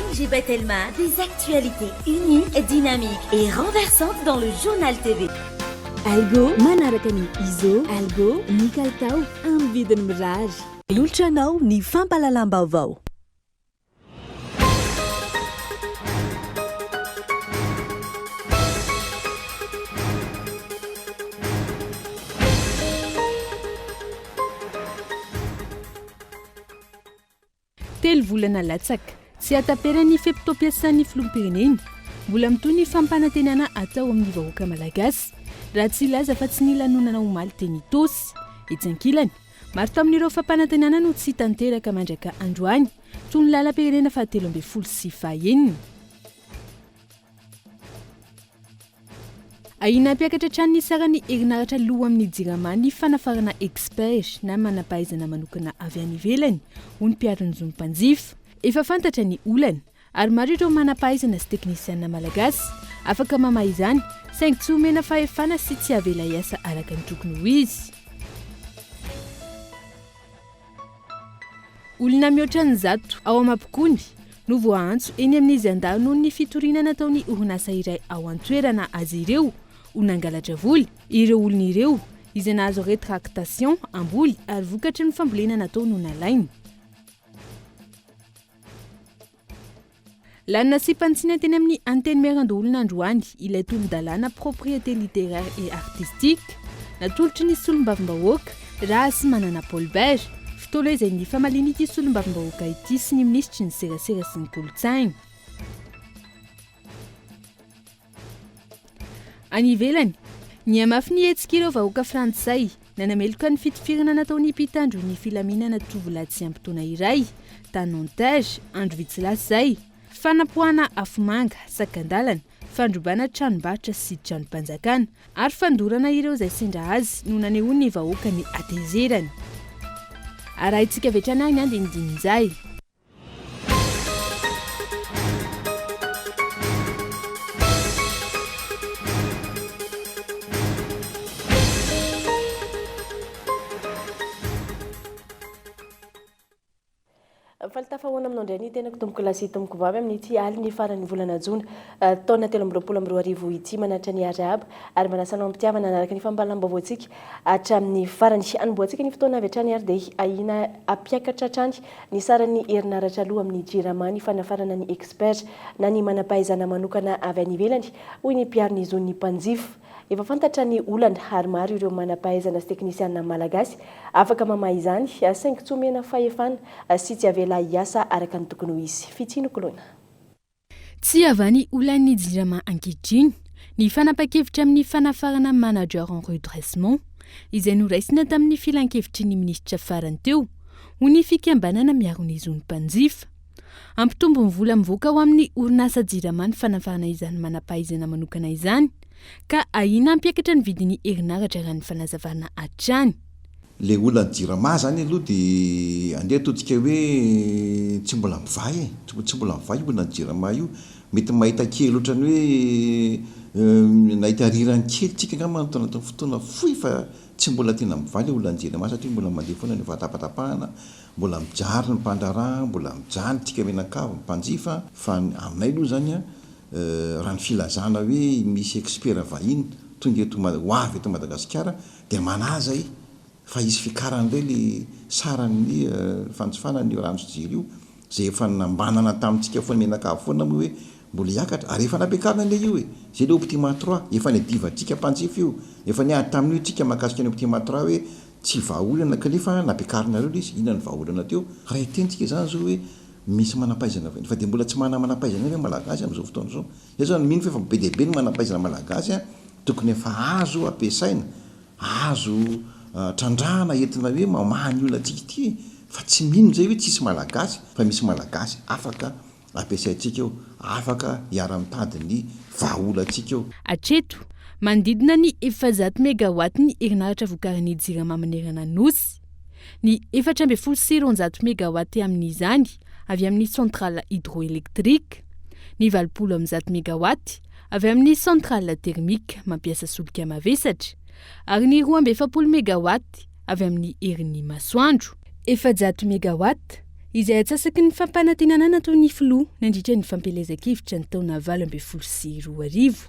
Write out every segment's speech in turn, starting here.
Angie Telma, des actualités uniques, dynamiques et renversantes dans le journal TV. Algo manaraka ny izo algo ny kalitao amin'ny vidiny mirary ilolotranao ny fampalalam-baovao. Telo volana latsaka tsy ataperany fempitom-piasan'ny filoham-pirenena mbola mitoy ny fampanantenana atao amin'ny vahoaka malagasy raha tsy ilaza fa tsy nilanonana omaly teny tosy etsankilany maro tamin'ireo fampanantenana no tsy tanteraka mandraka androany toy ny lalam-pirenena fahatelo ambin'ny folo sy fahaenina. Aina mpiakatra trano ny sarany herinaratra loha amin'ny jirama ny fanafarana expert na manampahaizana manokana avy any ivelany ho ny mpiariny zony mpanjifa. Efa fantatra ny olana ary maro ireo manampahaizana sy teknisiana malagasy afaka mamaha izany saingy tsy omena fahefana sy tsy avela iasa araka ny tokony ho izy. Olona mihoatra ny zato ao Amapikony no voaantso eny amin'izy andao noho ny fitoriana nataon'ny orinasa iray ao an-toerana azy ireo ho nangalatra voly ireo olona ireo izay nahazo rétractation amboly ary vokatry ny fambolena natao no nalainy. Lana sy mpantsina teny amin'ny anteny merandolona androany ilay tolon-dalàna propriété littéraire et artistique natolotry ny solom-bavim-bahoaka raha sy manana Paul Berge fitolo izay ny famaliny ity solom-bavim-bahoaka ity sy ny ministry ny serasera sy ny kolotsainy. Any ivelany ny amafy ny hetsika ireo vahoaka frantsay nanameloka ny fitifirana nataon'ny mpitandro ny filaminana tovolahy tsy ampitoana iray tanontage andro vitsilazay fanapoana afomanga sakandalana fandrobana tranombarotra sy tranom-panjakana ary fandorana ireo izay sendra azy no nanehoany ny vahoaka ny atezerany. Araha itsika vetranany any ny dininjay. Faltafahoana aminao indray ny tenako tomboko lasy tomboko vavy amin'ny ity aly ny farany volana jona taona 2024 ity manatra ny ariaba ary manasanao ampitiavana anaraka ny fampalalam-baovaontsika hatramin'ny farany hanomboantsika ny fotoana avy hatrany ary dia ahina ampiakatra hatrany ny sarany herinaratra aloha amin'ny jirama ny fanafarana ny expert na ny manampahaizana manokana avy any ivelany hoy ny mpiariny zon'ny mpanjifa. Efa fantatra ny olana ary maro ireo manampahaizana sy teknisiana malagasy afaka mamaha izany saingy tsy omena fahefana sy tsy avela iasa araka ny tokony ho izy. Fitsino kolona. Tsy avany olan'ny jirama ankehitriny ny fanapa-kevitra amin'ny fanafarana manager en redressement izay noraisina tamin'ny filan-kevitry ny ministra farany teo ho ny fikambanana miaro ny zon'ny mpanjifa. Ampitombo ny vola mivoaka ho amin'ny orinasa jirama ny fanafarana izany manampahaizana manokana izany ka ahina ampiakatra ny vidiny herinaratra raha ny fanazavana hatrany. Le olana jirama zany aloha dia andeha totsika hoe tsy mbola mivay tsy mbola mivay olana jirama io mety mahita kely ohatrany hoe nahita rirany kely tsika ngamba ny fotoana foy fa tsy mbola tena mivay le olana jirama satria mbola mandeha foana ny vatapatapahana mbola mijary ny mpandrara mbola mijany tsika menakavo mpanjifa fa aminay aloha zany raha ny filazana hoe misy expert vahiny tonga eto hoavy eto Madagasikara dia manaza fa izy fikaran'ireo le saran'ny fanjifana ny rano sy jiro io zay efa nambanana tamintsika foana menakavo foana moa hoe mbola hiakatra ary efa nampiakarina le io zay le optima 3 efa ny divantsika mpanjifa io efa niady tamin'io tsika mahakasika ny optima 3 hoe tsy vahaolana kanefa nampiakarina reo izy inona ny vahaolana teo raha itentsika zany zao hoe misy manampahaizana fa dia mbola tsy manampahaizana hoe malagasy amin'izao fotoana zao zany mino fa efa be dia be ny manampahaizana malagasy tokony efa azo ampiasaina azo trandrahana entina hoe mamaha ny olona atsika ity fa tsy mino zay hoe tsisy malagasy fa misy malagasy afaka ampiasaintsika eo afaka hiara-mitady ny vahaolantsika eo. Hatreto manodidina ny 400 mégawatt ny herinaratra vokarin'ny jirama manerana nosy ny 420 mégawatt amin'izany avy amin'ny centrale hydroélectrique ny 20 mégawatt avy amin'ny centrale thermique mampiasa solika mavesatra ary ny 20 mégawatt avy amin'ny herin'ny masoandro 400 mégawatt izay atsasaky ny fampanantenana natao ny filoha nandritra ny fampelezan-kevitra ny taona 2024.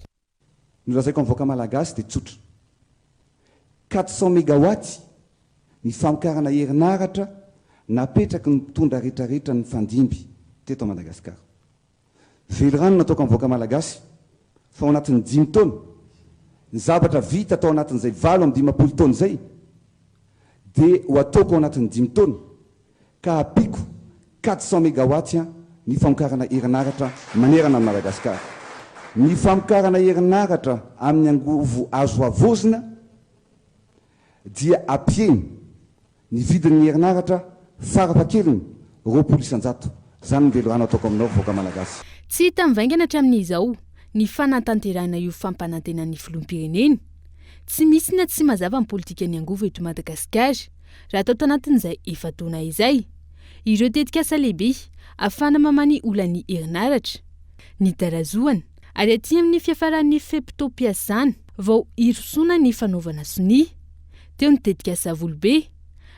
Ny lazaiko mivoaka malagasy dia tsotra. 400 mégawatt ny famokarana herinaratra napetraky ny mpitondra rehetrarehetra ny fandimby teto Madagasikara. Velirano nataoko mivoaka malagasy fa ao anatin'ny 5 taona. Ny zavatra vita atao anatin'izay 7-20 taona zay dia ho ataoko ao anatin'ny 5 taona ka apiko 400 mégawatt ny famokarana herinaratra manerana ny Madagasikara. Ny famokarana herinaratra amin'ny angovo azo avozina dia apieny ny vidin'ny herinaratra farafahakeliny 20 isanjato. Zany ny velirano ataoko aminao voaka malagasy. Tsy hita mivaingana hatramin'izao ny fanatanterahana io fampanantenan'ny filoham-pirenena. Tsy misy na tsy mazava ny politika ny angovo eto Madagasikara raha atao tanatin'izay 4 taona izay. Ireo tetikasa lehibe afana mamany olan'ny herinaratra, ny tarazoana ary aty amin'ny fiafaran'ny feptom-piasana vao irosona ny fanaovana sonia. Teo ny tetikasa volobe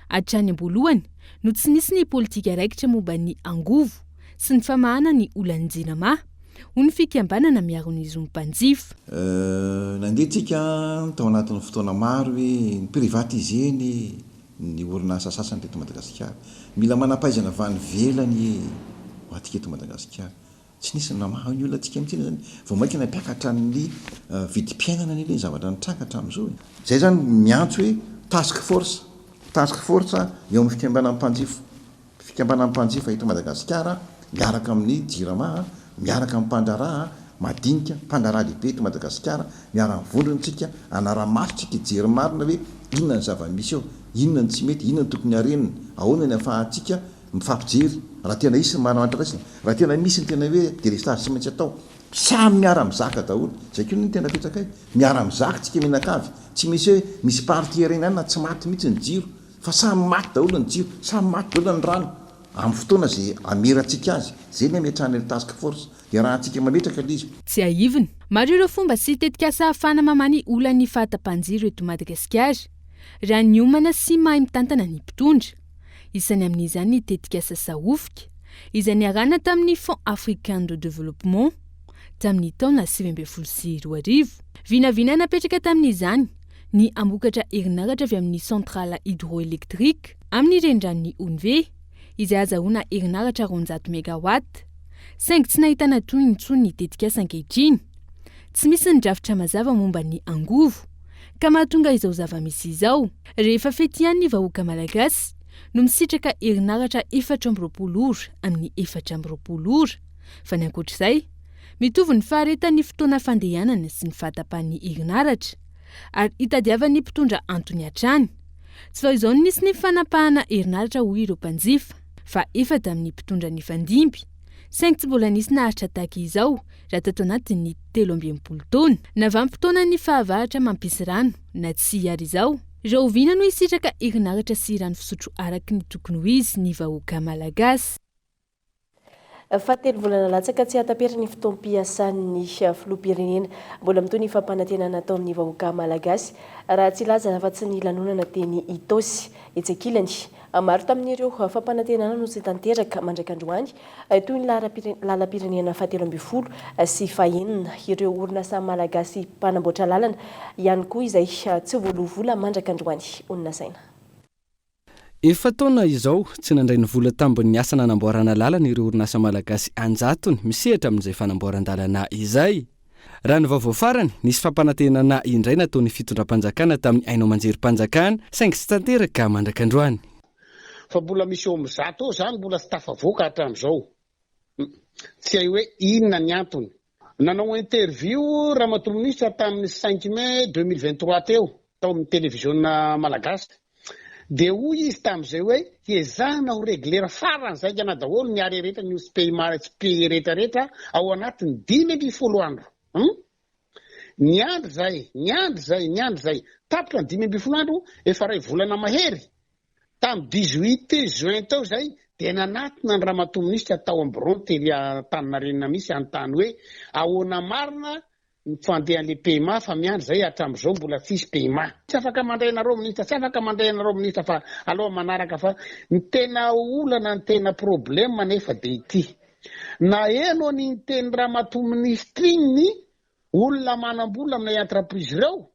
hatrany am-boalohany no tsy nisy ny politika raikitra momba ny angovo sy ny famahana ny olan'ny jinama ho ny fikambanana miaro ny izo mpanjifa. Nandehantsika tao anatin'ny fotoana maro hoe ny privatizeny ny orinasa sasany teto Madagasikara. Mila manampaizana vany velany ho atika eto Madagasikara. Tsy nisy namaha ny olona atsika amin'ity zany vao maika nampiakatra ny vidim-piainana ny zavatra nitranga hatramin'izao. Zay zany miantso hoe task force eo amin'ny fikambanan'ny mpanjifa eto Madagasikara miaraka amin'ny jirama, miaraka amin'ny mpandraraha madinika, mpandraraha lehibe eto Madagasikara, miara-vondrontsika anara-masitsika hijery marina hoe inona ny zava-misy eo, inona ny tsy mety, inona ny tokony harenina, ahoana ny ahafahantsika mifampijery raha tena isy ny marina antratraisina, raha tena misy ny tena hoe délestage tsy maintsy atao. Samy miara-mizaka daholo. Zay koa ny tena petsaka miara-mizaka tsika mianakavy. Tsy misy hoe misy party renana tsy maty mihitsy ny jiro, fa samy maty daholo ny jiro, samy maty daholo ny rano. Amin'ny fotoana zay amerantsika azy, zay ny ametrahana ny task force, dia raha antsika mametraka lizy. Tsy aivina, maro ireo fomba sy tetikasa ahafana mamany olan'ny fahatapanjiro eto Madagasikara raha ny omana sy mahay mitantana ny mpitondra. Isany amin'izany ny tetikasa sahofika izay niarahana tamin'ny Fonds africain de développement tamin'ny taona 2022. Vinavina napetraka tamin'izany ny ambokatra herinaratra avy amin'ny centrale hydroélectrique amin'ny renirano Onve izay azahoana herinaratra 200 mégawatt. Saingy tsy nahitana toy intsony ny tetikasa ankehitriny. Tsy misy ny drafitra mazava momba ny angovo ka mahatonga izao zava-misy izao. Rehefa fetian'ny vahoaka malagasy no misitraka herinaratra 420 ora amin'ny 420 ora. Fa ny ankoatr'izay mitovy ny faharetan'ny fotoana fandehanana sy ny fahatapan'ny herinaratra ary hitadiavan'ny mpitondra antony hatrany. Tsy vao izao nisy ny fanapahana herinaratra ho ireo mpanjifa fa efa tamin'ny mpitondra ny fandimby. Saingy tsy mbola nisy naharitra tahaka izao raha tato anatin'ny 13 taona na vanim-potoana ny fahavaratra mampisy rano na tsy ary izao. Raha oviana no hisitraka herinaratra sy rano fisotro araky ny tokony ho izy ny vahoaka malagasy. Fa 3 volana latsaka tsy hatapetra ny fotoam-piasan'ny filoham-pirenena mbola mitoy ny fampanantenana natao amin'ny vahoaka malagasy raha tsy laza afa-tsy ny lanonana teny Itosy etsekilany. Maro tamin'ireo fampanantenana no tsy tanteraka mandraikandroany toy ny lalam-pirenena 17 sy 19 ireo orinasa malagasy mpanamboatra lalana ihany koa izay tsy voalovola mandraikandroany onasaina. Efa taona izao tsy nandray ny vola tambon'ny asa nanamboarana lalana ireo orinasa malagasy anjatony misehatra amin'izay fanamboaran-dalana izay. Raha ny vaovao farany nisy fampanantenana indray nataon'ny fitondram-panjakana tamin'ny Ainao Manjery-Panjakana saingy tsy tanteraka mandraikandroany. Fa mbola misy eo amin'ny 100 eo zany mbola tsy tafavoaka hatramin'izao. Tsy hay hoe inona ny antony. Nanao interview ramatoa-ministra tamin'ny 5 mai 2023 teo tao amin'ny télévision malagasy. Dia hoy izy tamin'izay hoe hiezahana ho reglera farany zay gana daholo ny ary rehetra ny tsy pay rehetrarehetra ao anatiny 10 andro. Ny andro zay tapitra ny 10 andro efa ray volana mahery. Tamin'ny 18 juin tao zay dia nanatina ny ramatoa-ministra tao amin'ny Tany Marinina misy anontany hoe ahoana marina fandehan'le paiement fa miandry zay hatramin'izao mbola tsisy paiement tsy afaka mandray nareo minitra tsy afaka mandray nareo minitra fa aloha manaraka fa ny tena olana ny tena problema nefa de ity na eno ny teny ramatoa ministra iny ny olona manam-bola amina entreprise reo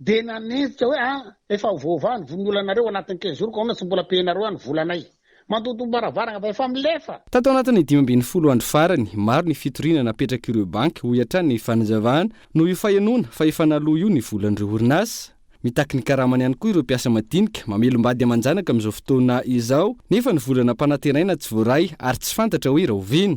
de nanenjika hoe efa vaovao ny vonolanareo anatin'ny 15 jours ka ona tsy mbola painareo any volanay mandotombaravara fa efa milefa tatao anatin'ny 15 andro farany maro ny fitoriana napetraka ireo banky ho iatran ny fanazavana no io fahenona fa efa naloha io ny volan'ireo orinasa mitaky ny karamany ihany koa ireo mpiasa madinika mamelombady amanjanaka amin'izao fotoana izao nefa ny volana mpanantenaina tsy voaray ary tsy fantatra hoe raha oviana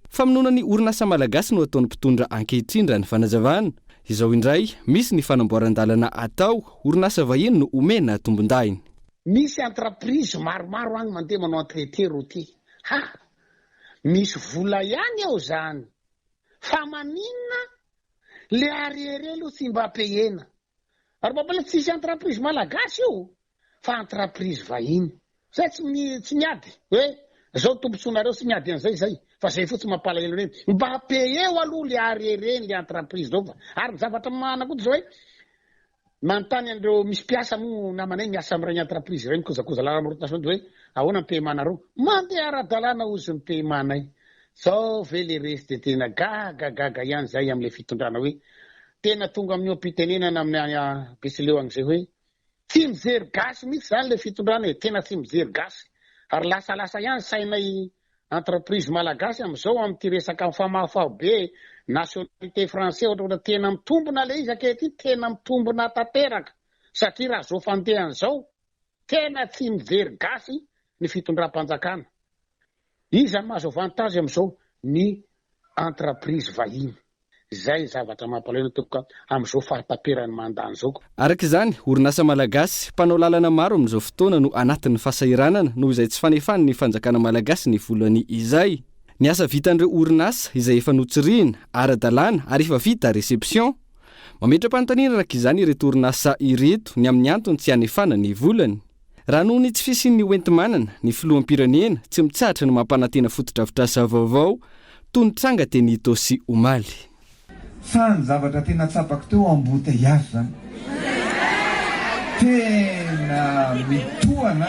famonoana ny orinasa malagasy no ataon'ny mpitondra ankehitriny raha ny fanazavana izao indray misy ny fanamboaran-dalana atao orinasa vahiny no omena tombon-dainy misy entreprise maromaro agny mandeha manao entretien roty misy vola ihany ao zany fa maninona le arriéré aloha tsy mba payena ary babala tsisy entreprise malagasy io fa entreprise vahiny zay tsy miady hoe zao tombotsonareo tsy miady an'izay zay fa zay fotsy mampalahelo reny mba payeo aloha le arriéré le entreprise zao fa ary zavatra manakoty zao hoe manontany andreo misy piasa mo namanay miasa am'regny entreprise regny kozakoza laramorotasy hoe ahoana ny paiement-nareo mandeha ara-dalàna ozy ny paiement-nay sao ve le resy de tena gagagaga ihany zay am'le fitondrana hoe tena tonga amin'ny ompitenenana amin'ny besileo an'izay hoe tsy mijery gasy mihitsy zany le fitondrana e tena tsy mijery gasy ary lasalasa ihany sainay entreprise malagasy am'izao am'ty resaka famafao be nationalité français ohatra tena mitombona le izy akety tena mitombona tanteraka satria raha zao fandehan'izao tena tsy mijery gasy ny fitondram-panjakana izy mahazo avantage am'izao ny entreprise vahiny zay zavatra mampalahelo tokoka am'izao fahataperany mandany zao araka izany orinasa malagasy mpanao lalana maro amin'izao fotoana no anatin'ny fahasahiranana noho izay tsy fanefany ny fanjakana malagasy ny volany izay ny asa vitan'ireo orinasa izay efa notsirina ara-dalàna ary efa vita réception mametra-panontaniana araka izany ireto orinasa ireto ny amin'ny antony tsy hanefana ny volany raha noho ny tsy fisian'ny oentimanana ny filoham-pirenena tsy mitsahatra ny mampanantena fotodrafitrasa vaovao toy ny tranga teny tosy omaly fa ny zavatra tena tsapako teo embouteillage zany tena mitohana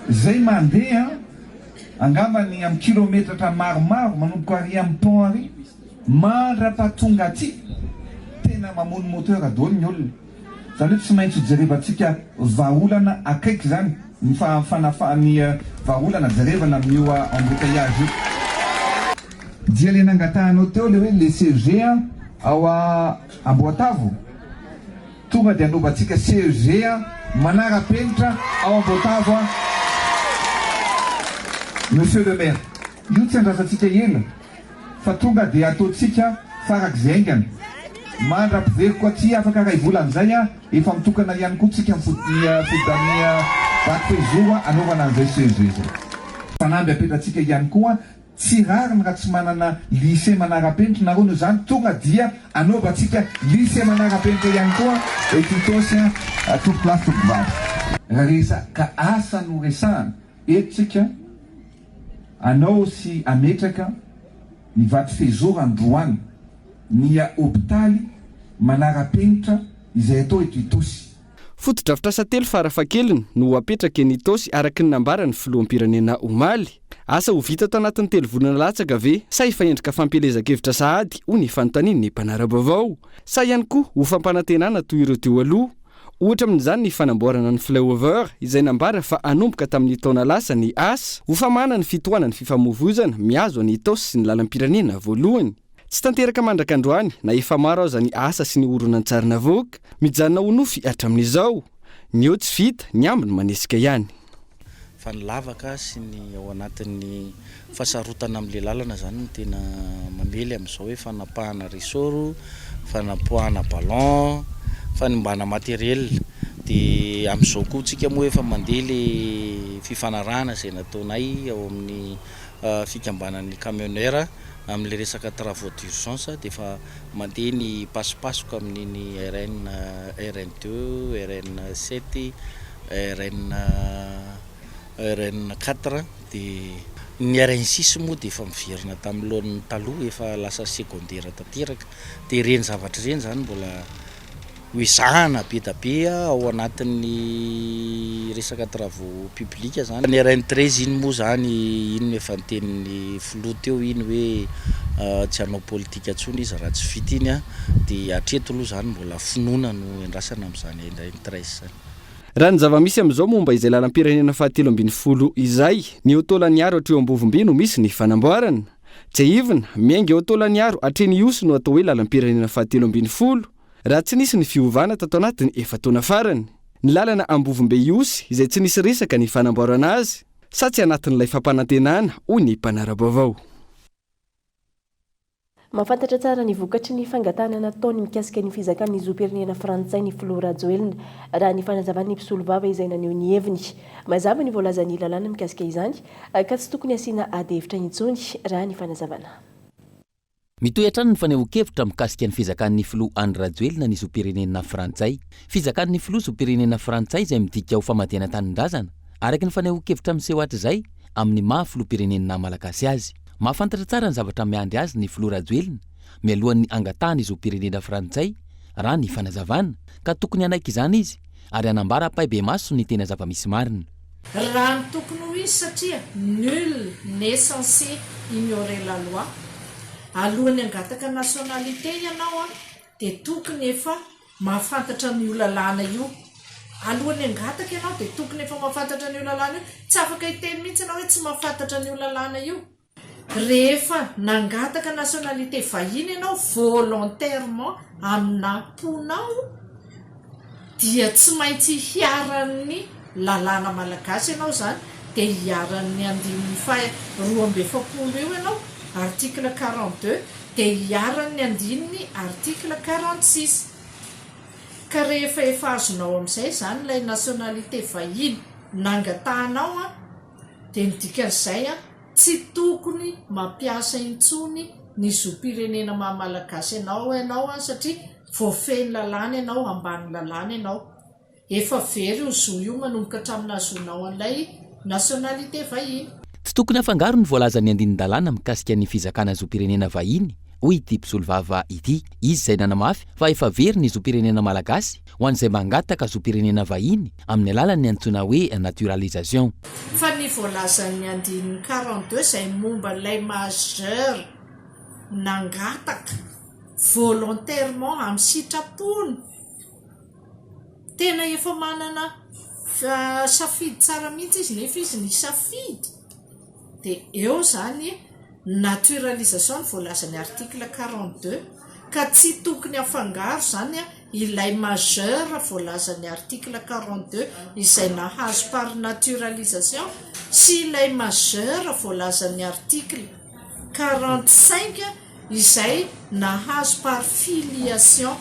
zay mandeha angambany amin'ny kilometratra maromaro manomboka ary amin'ny pont ary mandra-pahatonga aty tena mamono moteur daholo ny olona zany hoe tsy maintsy jerevantsika vaolana akaiky zany ny fanafany vaolana jerevana amin'io embouteillage io dia le nangatahanao teo le hoe le CG ao Amboatavo tonga dia anaovantsika CG manara-penitra ao Amboatavo monsieur le maire io tsy andrasantsika ela fa tonga dia ataontsika farak'izay aingana mandra-piveriko aty afaka ray vola amin'izay efa mitokana ihany koa tsika fodania vatom-pezora anaovana an'izay CG zay fanamby apetratsika ihany koa tsy rariny raha tsy manana lycée manara-penitra nareo no zany tonga dia anaovantsika lycée manara-penitra ihany koa etitosy tokoplace tokovady raresa ka asa no resahana etsika anao sy ametraka ny vato fezora ny Juin ny hôpitaly manara-penitra izay atao etitosy fotodrafitrasa telo farafakeliny no apetraka eny Itosy araka ny nambarany filoham-pirenena omaly asa ho vita tao anatin'ny 3 volana latsaka ve sa efa endrika fampelezakevitra sahady ho ny fanontaniany ny mpanara-baovao sa ihany koa ho fampanantenana toy ireo teo aloha ohatra amin'izany ny fanamboarana ny flyover izay nambara fa anomboka tamin'ny taona lasa ny asa ho famana ny fitohanany fifamoivozana miazo any Itosy sy ny lalam-pirenena voalohany tsy tanteraka mandrakandroany na efa maro aza ny asa sy ny oronan-tsarina voaka mijanona ho nofy hatramin'izao ny eo tsy vita ny ambiny manesika ihany fa ny lavaka sy ny ao anatin'ny fasarotana amin'le lalana zany no tena mamely amin'izao hoe fanapahana resoro fanapoahana ballon fanimbana materiel dia amin'izao koa tsika moa efa mandeha le fifanarahana izay nataonay ao amin'ny fikambanan'ny camionneur amin'le resaka travaux d'urgence dia efa mandeha ny pasipasoka amin'iny RN2 RN7 RN4 dia ny araintsisy moa de efa miverina tamin'lohan'ny taloha efa lasa secondaire tanteraka de reny zavatra reny zany mbola hoezahana be da be ao anatin'ny resaka travaux publics zany. Ny arain'ny 13 iny moa zany iny efa nitenin'ny filoha teo iny hoe tsy hanao politika antsony izy raha tsy vita iny de hatreto aloha zany mbola finoana no endrasana amin'izany arain'ny 13 zany. Raha ny zava-misy amin'izao momba izay lalam-pirenena 710 izay ny Otolaniaro hatreo Ambovimby no misy ny fanamboarana. Jeivina miainga Otolaniaro hatreny Iosy no atao hoe lalam-pirenena 710 raha tsy nisy ny fiovana tato anatiny efa taona farany. Ny lalana Ambovimby Iosy izay tsy nisy resaka ny fanamboarana azy sa tsy anatin'ilay fampanantenana hoy ny mpanara Vaovao. Mahafantatra tsara ny vokatry ny fangatana nataony mikasika ny fizakan'ny zopirenena frantsay ny Flora Joelna raha ny fanazavany mpisolo vava izay naneho ny heviny. Mazava ny voalazan'ny lalàna mikasika izany ka tsy tokony asiana ady hevitra intsony raha ny fanazavana. Mitohy hatrany ny fanehoan-kevitra mikasika ny fizakan'ny filoha Andra Joelna ny zopirenena frantsay. Fizakan'ny filoha zopirenena frantsay izay midika ho famadihana tanindrazana araky ny fanehoan-kevitra miseho hatrizay amin'ny maha filoham-pirenena malagasy azy. Mahafantatra tsara ny zavatra miandry azy ny Flora Joelna mialohan'ny angatahany izy ho pirenena frantsay raha ny fanazavana ka tokony hanaiky izany izy ary hanambara paibe maso ny tena zava-misy marina. Raha ny tokony ho izy satria nul n'est censé ignorer la loi. Alohan'ny angataka nationalité ianao dia tokony efa mahafantatra ny lalàna io. Alohan'ny angataka ianao dia tokony efa mahafantatra ny lalàna io. Tsy afaka hiteny mihitsy ianao hoe tsy mahafantatra ny lalàna io. Rehefa nangataka nationalité vahiny ianao volontairement amina ponao dia tsy maintsy hiaran'ny lalàna malagasy ianao zany dia hiaran'ny andininy roa amby efapolo io ianao article 42 dia hiaran'ny andininy article 46 ka rehefa efa azonao amin'izay zany ilay nationalité vahiny nangatahanao dia nidikan'izay tsy tokony mampiasa intsony ny zopirenena mahamalagasy ianao satria voafeny lalàna ianao ambany lalàna ianao efa very io zo io manomboka hatramin'ny azonao an'ilay nationalité vahiny. Tsy tokony afangaro ny voalazan'ny andinin-dalàna mikasika ny fizakana zopirenena vahiny hoy ity mpisolo vava ity. Izy izay nanamafy fa efa very ny zopirenena malagasy ho an'izay mangataka zopirenena vahiny amin'ny alalan'ny antsoina hoe naturalisation. Fa ny voalazan'ny andininy 42 izay momba ilay majeur nangataka volontairement amin'ny sitrapony tena efa manana safidy tsara mihitsy izy nefa izy ny safidy dia eo zany naturalisation voalazan'ny article 42 ka tsy tokony afangaro zany ilay majeur voalazan'ny article 42 izay nahazo par naturalisation sy ilay majeur voalazan'ny article 45 izay nahazo par filiation.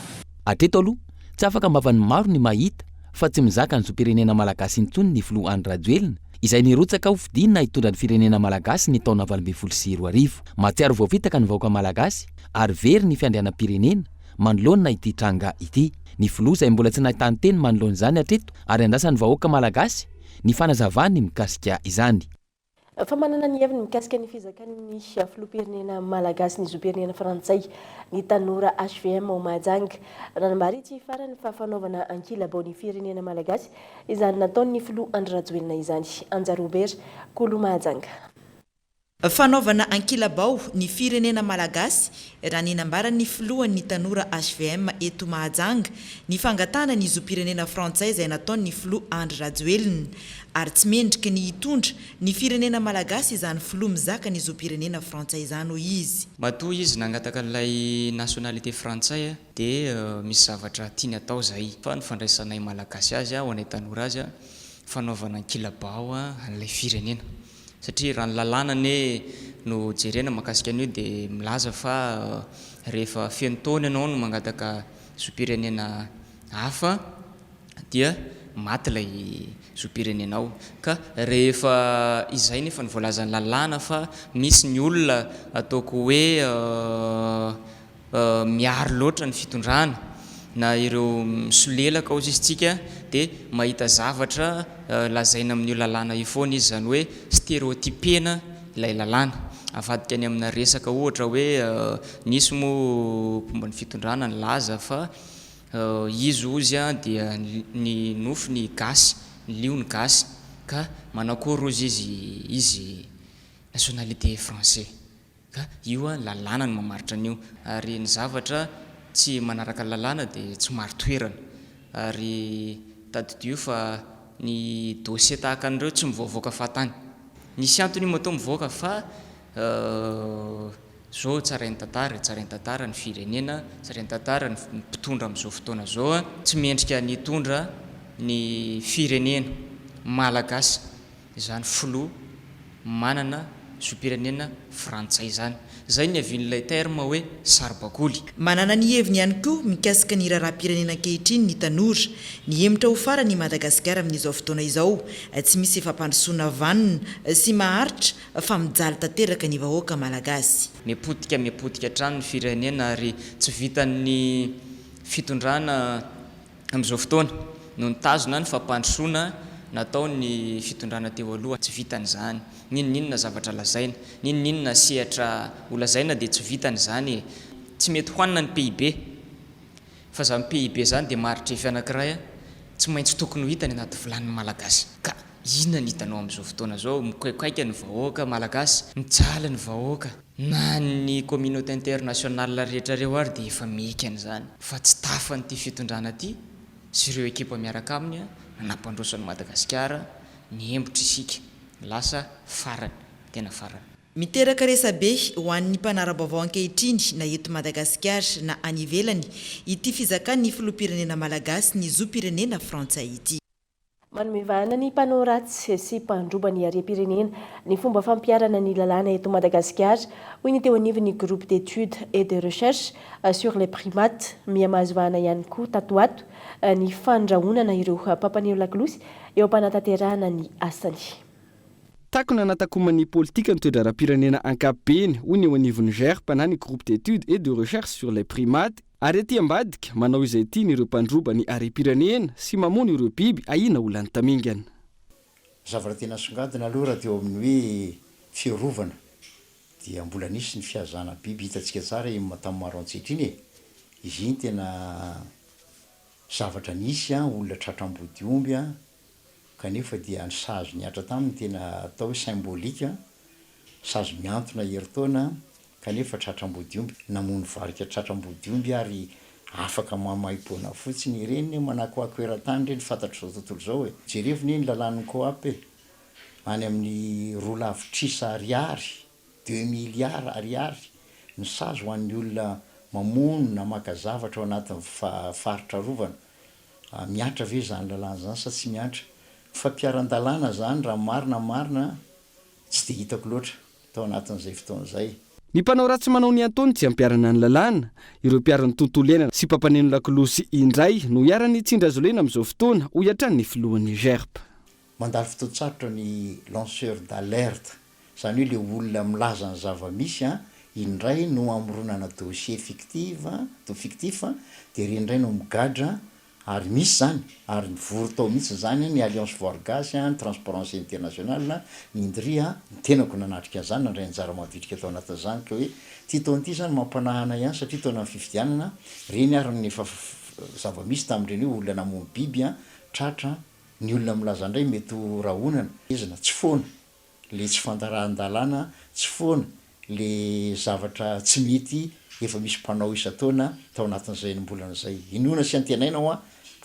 Hatreto aloha tsy afaka mavan'ny maro ny mahita fa tsy mizaka ny zopirenena malagasy intsony ny filoha Andra Joelna izay nirotsaka ho fidinina hitondra ny firenena malagasy ny taona 2024. Mahatsiaro voavitaka ny vahoaka malagasy ary very ny fiandrianam-pirenena manoloana ity tranga ity. Ny filoha izay mbola tsy nahitany teny manoloana izany hatreto ary andrasan'ny vahoaka malagasy ny fanazavany mikasika izany. Fa manana ny heviny mikasika ny fizakan'ny filoham-pirenena malagasy ny zopirenena frantsay ny tanora HVM ao Mahajanga nanambara ity farany fa fanaovana ankilabao ny firenena malagasy izany nataon'ny filoha Andra Joelna izany. Anja Robert, Kolo Mahajanga. Fanaovana ankilabao ny firenena malagasy raha ny nambaran'ny filohan'ny tanora HVM eto Mahajanga ny fangatana ny zopirenena frantsay izay nataon'ny filoha Andra Joelna ary tsy mendrika ny hitondra ny firenena malagasy izany filoha mizaka ny zopirenena frantsay izany ho izy. Matoa izy nangataka ilay nationalité frantsay dia misy zavatra tiany atao zay fa ny fandraisanay malagasy azy ho anay tanora azy fanaovana ankilabao an'ilay firenena satria raha ny lalànany no jerena makasika an'io dia milaza fa rehefa feno taona ianao no mangataka zopirenena hafa dia maty ilay zopirenenao ka rehefa izay nefa ny voalazan'ny lalàna fa misy ny olona ataoko hoe miaro loatra ny fitondrana na ireo misolelaka ozisytsika dia mahita zavatra lazaina amin'io lalàna io foana izy zany hoe stéréotypena ilay lalàna avadika any amina resaka ohatra hoe nisy moa mpomba ny fitondrana ny laza fa izy ozy a dia ny nofo ny gasy ny lio ny gasy ka manakory ozy izy nationalité français ka io a lalàna ny mamaritra an'io ary ny zavatra tsy manaraka lalàna dia tsy maro toerana ary tadidio fa ny dossier tahaka an'ireo tsy mivoavoaka fahatany nisy antony matao mivoaka fa zao tsara ny ny firenena tsara ny tantara ny mpitondra amin'izao fotoana zao a tsy mendrika nitondra ny firenena malagasy izany filoha manana zopirenena frantsay zany zay ny avian'ilay terme hoe saribakoly. Manana ny heviny ihany koa mikasika ny raharam-pirenena ankehitriny ny tanora ny emitra ho farany Madagasikara amin'izao fotoana izao tsy misy efa-pandrosoana vanina sy maharitra fa mijaly tanteraka ny vahoaka malagasy. Mipotika hatrany ny firenena ary tsy vitan'ny fitondrana amin'izao fotoana no nitazona ny fampandrosoana natao ny fitondrana teo aloha tsy vitan'izany ninninona zavatra lazaina ninninona sehatra holazaina dia tsy vitan'izany tsy mety hoanina ny PIB fa zany PIB zany dia maritra efy anankiray tsy maintsy tokony ho hitany anaty vilan'ny malagasy ka inona ny hitanao amin'izao fotoana zao mikaikaika ny vahoaka malagasy mijaly ny vahoaka na ny communauté internationale rehetrareo ary dia efa meky an'izany fa tsy tafan'ity fitondrana ity sy ireo ekipa miaraka aminy nampandrosan'ny Madagasikara ny embitra isika lasa farany tena farany. Miteraka resabe ho an'ny mpanara-baovao ankehitriny na eto Madagasikara na any ivelany ity fizakan'ny filoham-pirenena malagasy ny zopirenena frantsay ity. Manomevahana ny mpanao ratsy sy mpandroba ny harem-pirenena ny fomba fampiarana ny lalàna eto Madagasikara hoy ny teo anivon'ny groupe d'études et de recherche sur les primates mihamazovahana ihany koa tatoato ny fandrahonana ireo mpampaneho lakilosy eo am-panatanterahana ny asany. Takona natakomany politika ny toedra rahapirenena ankapobeny hoy ny eo anivon'ny GERP na ny groupe d'études et de recherche sur les primates ary aty ambadika manao izay tiany ireo mpandroba ny harem-pirenena sy mamono ireo biby ahina olany tamingana. Zavatra tena songadina aloha raha teo amin'ny hoe fiarovana dia mbola nisy ny fiazana biby hitantsika tsara tamin'ny maro antsehatra izy iny tena zavatra nisy olona tratram-body omby kanefa dia ny sazo niatra taminy tena atao hoe symbolika sazo miantona heritaona kanefa tratram-body omby namono varika tratram-body omby ary afaka mamaim-poana fotsiny ireny manakoako era-tany ireny fantatro zao tontolo zao jereviny ny lalàn'ny coap any amin'ny roa lavitrisa ariary 2 milliards ariary ny sazo ho an'ny olona mamono na maka zavatra ao anatin'ny faritra rovana miatra ve zany lalàna zany sa tsy miatra fa mpiaran-dalàna zany raha marina tsy dia hitako loatra tao anatin'izay fotoana zay. Ny mpanao ratsy manao ny antony tsy ampiarana ny lalàna ireo mpiarany tontolo iainana sy mpampaneno lakilosy indray no hiarany tsindra azo lena amin'izao fotoana ho hiatran'ny filohan'ny GERP. Mandalo fotoan-tsarotra ny lanceur d'alerte zany hoe le olona milaza ny zava-misy indray no amoronana dossier fictif dia rendray no migadra ary misy zany ary vory tao mihitsy zany ny alliance voargasy ny transparence internationale ny indria ny tenako nanatrika zany nandray anjara mahavitrika tao anatin'izany ka hoe ty taon'ity zany mampanahana ihany satria taona ny fifidianana reny ary ny efa zava-misy tamin'ireny hoe olona namono biby tratra ny olona milaza indray mety rahonana ezina tsy foana le tsy fantarahan-dalàna tsy foana le zavatra tsy mety efa misy mpanao isa-taona tao anatin'izay nombolana zay inona sy antenaina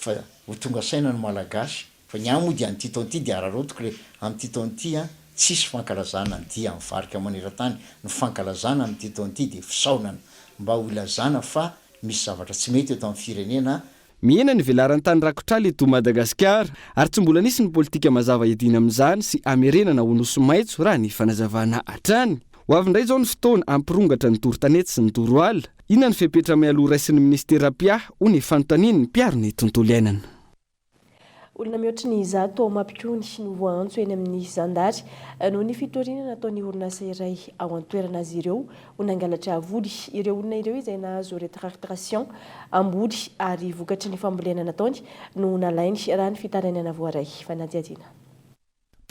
fa ho tonga saina ny malagasy fa ny amody any titon'ity dia ararotiko le amin'ny titon'ity tsisy fankalazana ny dia amin'ny varika maneran-tany ny fankalazana amin'ny titon'ity dia fisaonana mba ho ilazana fa misy zavatra tsy mety eto amin'ny firenena. Mihena ny velaran'ny tany rakotrala eto Madagasikara ary tsy mbola nisy ny politika mazava edina amin'izany sy amerenana ho noso maitso raha ny fanazavana hatrany. Ho avy indray zao ny fotoana ampirongatra ny toro-tanety sy ny toroala inona ny fepetra mialoha raisin'ny ministera-pia ho ny fanontaniany ny mpiaro ny tontolo iainana. Olona mihoatra ny zato ao mampikony ny voantso eny amin'ny zandary noho ny fitoriana nataon'ny orinasa iray ao an-toerana azy ireo ho nangalatra voly ireo olona ireo izay nahazo rétractation amboly ary vokatry ny fambolena nataony no nalainy raha ny fitaranana voaray fanadiadiana.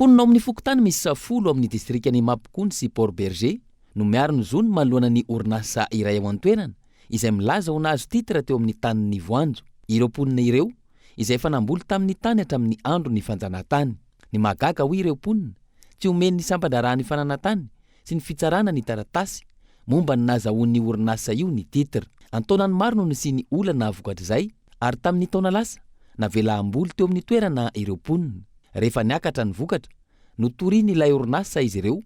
ponina ao amin'ny fokotany misy 10 amin'ny distrikany Mapikony sy Port Berger no miaro ny zony manoloana ny orinasa iray ao an-toerana izay milaza ho nahazo titra teo amin'ny tanin'ny voanjo. Ireo ponina ireo izay efa namboly tamin'ny tany hatramin'ny andro ny fanjanahantany. Ny mahagaga ho ireo ponina tsy omeny ny sampandrarahany fananantany sy ny fitsarana ny taratasy momba ny nazahoan'ny orinasa io ny titra. Antaonany maro no nisy olana vokatr'izay ary tamin'ny taona lasa navela amboly teo amin'ny toerana ireo ponina. Rehefa niakatra ny vokatra no toriany ilay orinasa izy ireo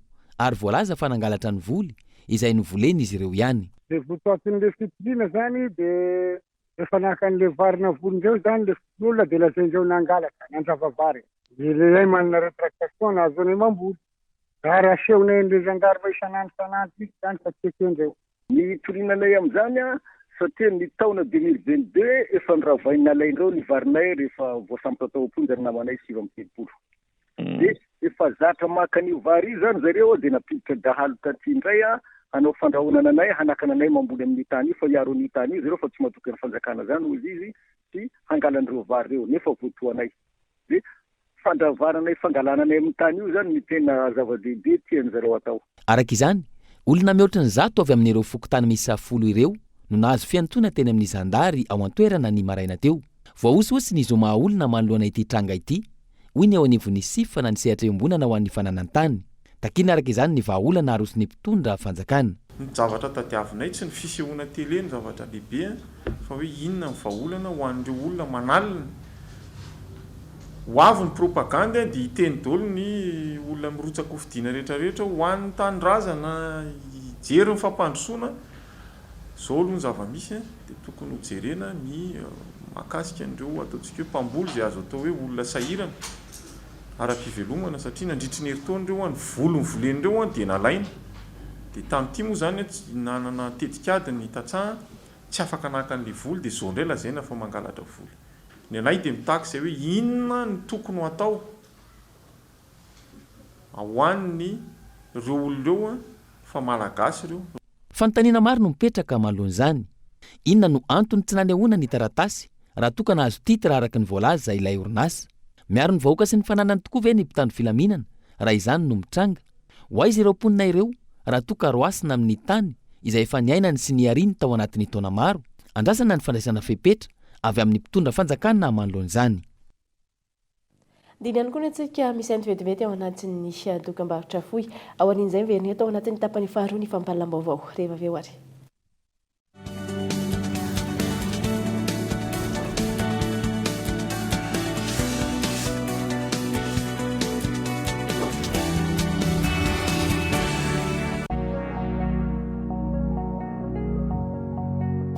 ary voalaza fa nangalatra ny voly izay novoleny izy ireo ihany. Le votoatin'le fitiliana zany de efa naka an'le varina volondreo zany le olona de lazaindreo nangalatra nanjavavary. Ilay manana retractation nahazoany mamboly. Ary asehonay an'le gendarme isanandro zany fa tekendreo. Ny torinanay amin'izany satria ny taona 2022 efa niravaina alaindreo ny varinay rehefa voasampan-taom-ponjy namanay 7 de efa zatra maka an'io vary io zany zareo de napiditra dahalo taty indray hanao fandrahonana anay hanakana anay mamboly amin'ny tany io fa iaro ny tany io zareo fa tsy mahatoky ny fanjakana zany hozy izy sy hangalandreo vary reo nefa voatoanay de fandravaranay fangalananay amin'ny tany io zany ny tena zava-dehibe tiany zareo atao. Arak'izany olona mihoatra ny 100 avy amin'ireo fokotany misy 10 ireo no nahazo fiantsoana teny amin'ny zandary ao an-toerana ny maraina teo. Voaosihosy ny zoma olona manoloana ity tranga ity hoy ny ao anivon'ny sifana ny sehatra iombonana ho an'ny fananantany. Takina arak'izany ny vahaolana arosy ny mpitondra fanjakana. Ny zavatra tadiavinay tsy ny fisehoana tele ny zavatra lehibe fa hoe inona ny vahaolana ho an'ireo olona manalina. Ho avy ny propaganda dia hiteny daholo ny olona mirotsaka ho fidiana rehetrarehetra ho an'ny tanindrazana hijery ny fampandrosoana. Zao aloha ny zava-misy dia tokony ho jerena ny mahakasika an'ireo ataontsika hoe mpamboly izay azo atao hoe olona sahirana ara-pivelomana satria nandritry ny herintaona ireo ny volo ny volen'ireo dia nalaina. Dia tamin'ity moa zany nanana tetikady ny tantsaha tsy afaka naka an'ilay voly dia zao indray lazaina fa mangalatra voly. Ny anay dia mitaky izay hoe inona ny tokony ho atao ho an'ny ireo olon'ireo fa malagasy ireo. Fanontaniana maro no mipetraka manoloan'izany. Inona no antony tsy nanehoana ny taratasy raha toka nahazo titra araka ny voalaza ilay orinasa? Miaro ny vahoaka sy ny fananany tokoa ve ny mpitandro filaminana raha izany no mitranga? Ho aiza ireo ponina ireo raha toka roasina amin'ny tany izay efa niainany sy niariny tao anatin'ny taona maro? Andrasana ny fandraisana fepetra avy amin'ny mpitondra fanjakana manoloan'izany. Diny ihany koa ny antsika misy any vetivety ao anatin'ny dokam-barotra fohy ao an'in'izay miverina eto ao anatin'ny tapany faharoa ny fampahalaam-baovao rehefa avy eo ary.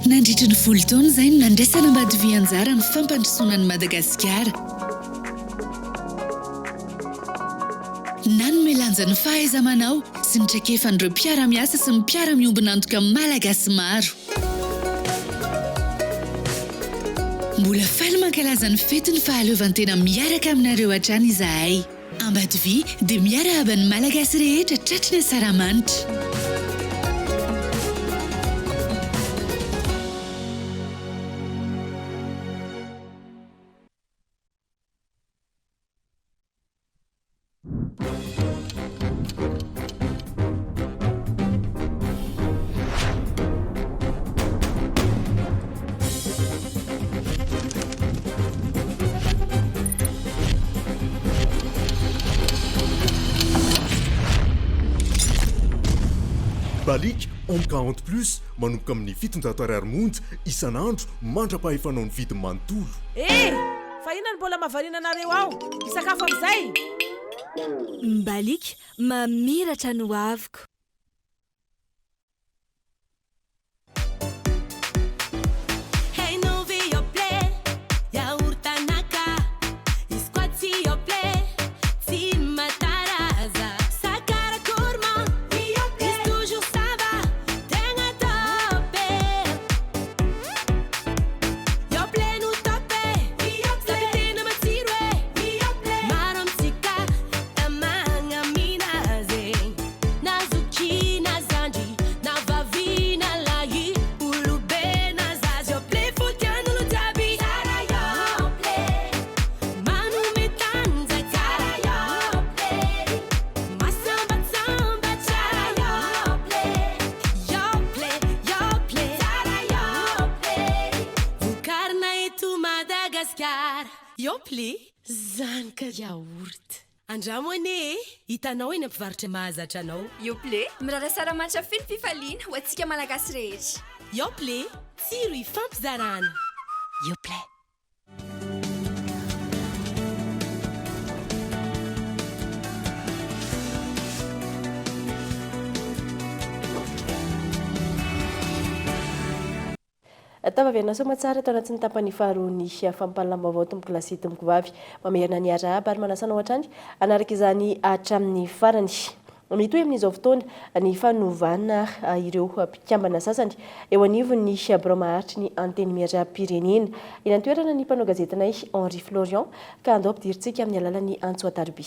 Nandritra ny folo taona izay no nandraisana ambady vianjara ny fampandrosoana ny Madagasikara. Nanome lanja ny fahaiza-manao sy ny traikefan'ireo mpiara-miasa sy ny mpiara-miombina antoka malagasy maro. Mbola faly mankalaza ny fety ny fahaleovantena miaraka aminareo hatrany izahay. Ambady vy dia miarahaba ny malagasy rehetra tratriny Saramanitra. Balik on 40+ manomboka amin'ny 700 monja isan'andro mandra-pahefanao ny vidiny manontolo. Fa inona ny mbola mahavariana anareo ao? Misakafo amin'izay? Mbalik mamiratra no aviko. Nazo Yople zany ka yaourt andramo ane hitanao eny ampivarotra mahazatra anao. Yople mirara saramanitra feno fifaliana ho antsika malagasy rehetra. Yople tsiro ifampizarana. Yople. Tavaviana somatsara tao anatin'ny tapany faharoany fampalamba vaovao tomboko lasy tomboko vavy mamerina ny arahaba ary manasana ohatrany anaraka izany hatramin'ny farany. Mitohy amin'izao fotoana ny fanovana ireo mpikambana sasany eo anivon'ny bromaharitry ny anteny miarapirenena eny an-toerana ny mpanao gazetinay Henri Florian ka andao ampidirintsika amin'ny alalan'ny Antsoatarby.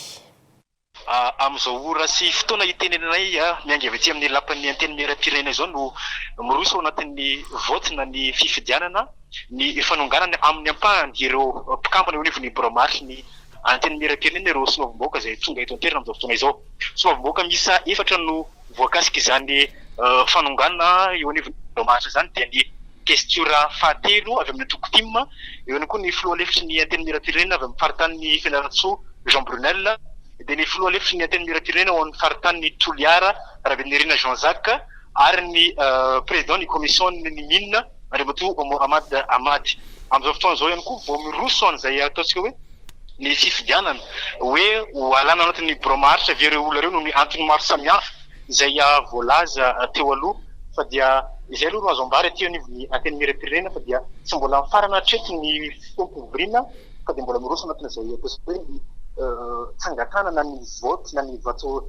Amin'izao ora sy fotoana itenenanay mianga avy aty amin'ny lapan'ny anteny miarapirenena izao no miroso ao anatin'ny votina ny fifidianana ny fanonganana amin'ny ampahany ireo mpikambana eo anivon'ny bromaharitry ny anteny miarapirenena ireo soavim-bahoaka izay tonga eto an-toerana amin'izao fotoana izao. Soavim-bahoaka miisa 4 no voakasika izany fanonganana eo anivon'ny bromaharitry izany dia ny questura fahatelo avy amin'ny tokotim, eo ihany koa ny filoha lefitry ny anteny miarapirenena avy amin'ny faritany Fianaratsoa Jean Brunel, dia ny filoha lefitry ny anteny miarapirenena ao amin'ny faritany Toliara Rabenirina Jean-Jacques ary ny président ny commission ny mine Andriamatoa Mohamad Amady. Amin'izao fotoana izao ihany koa vao miroso an'izay ataontsika hoe ny fifidianana hoe ho alana anatin'ny bromaharitry avy ireo olona ireo no ny antony maro samihafa izay voalaza teo aloha fa dia izay aloha no azo ambara aty anivon'ny anteny miarapirenena fa dia tsy mbola mifarana hatreto ny fitompovirina fa dia mbola miroso anatina izay ataontsika hoe ny tsangatanana ny vote na ny vato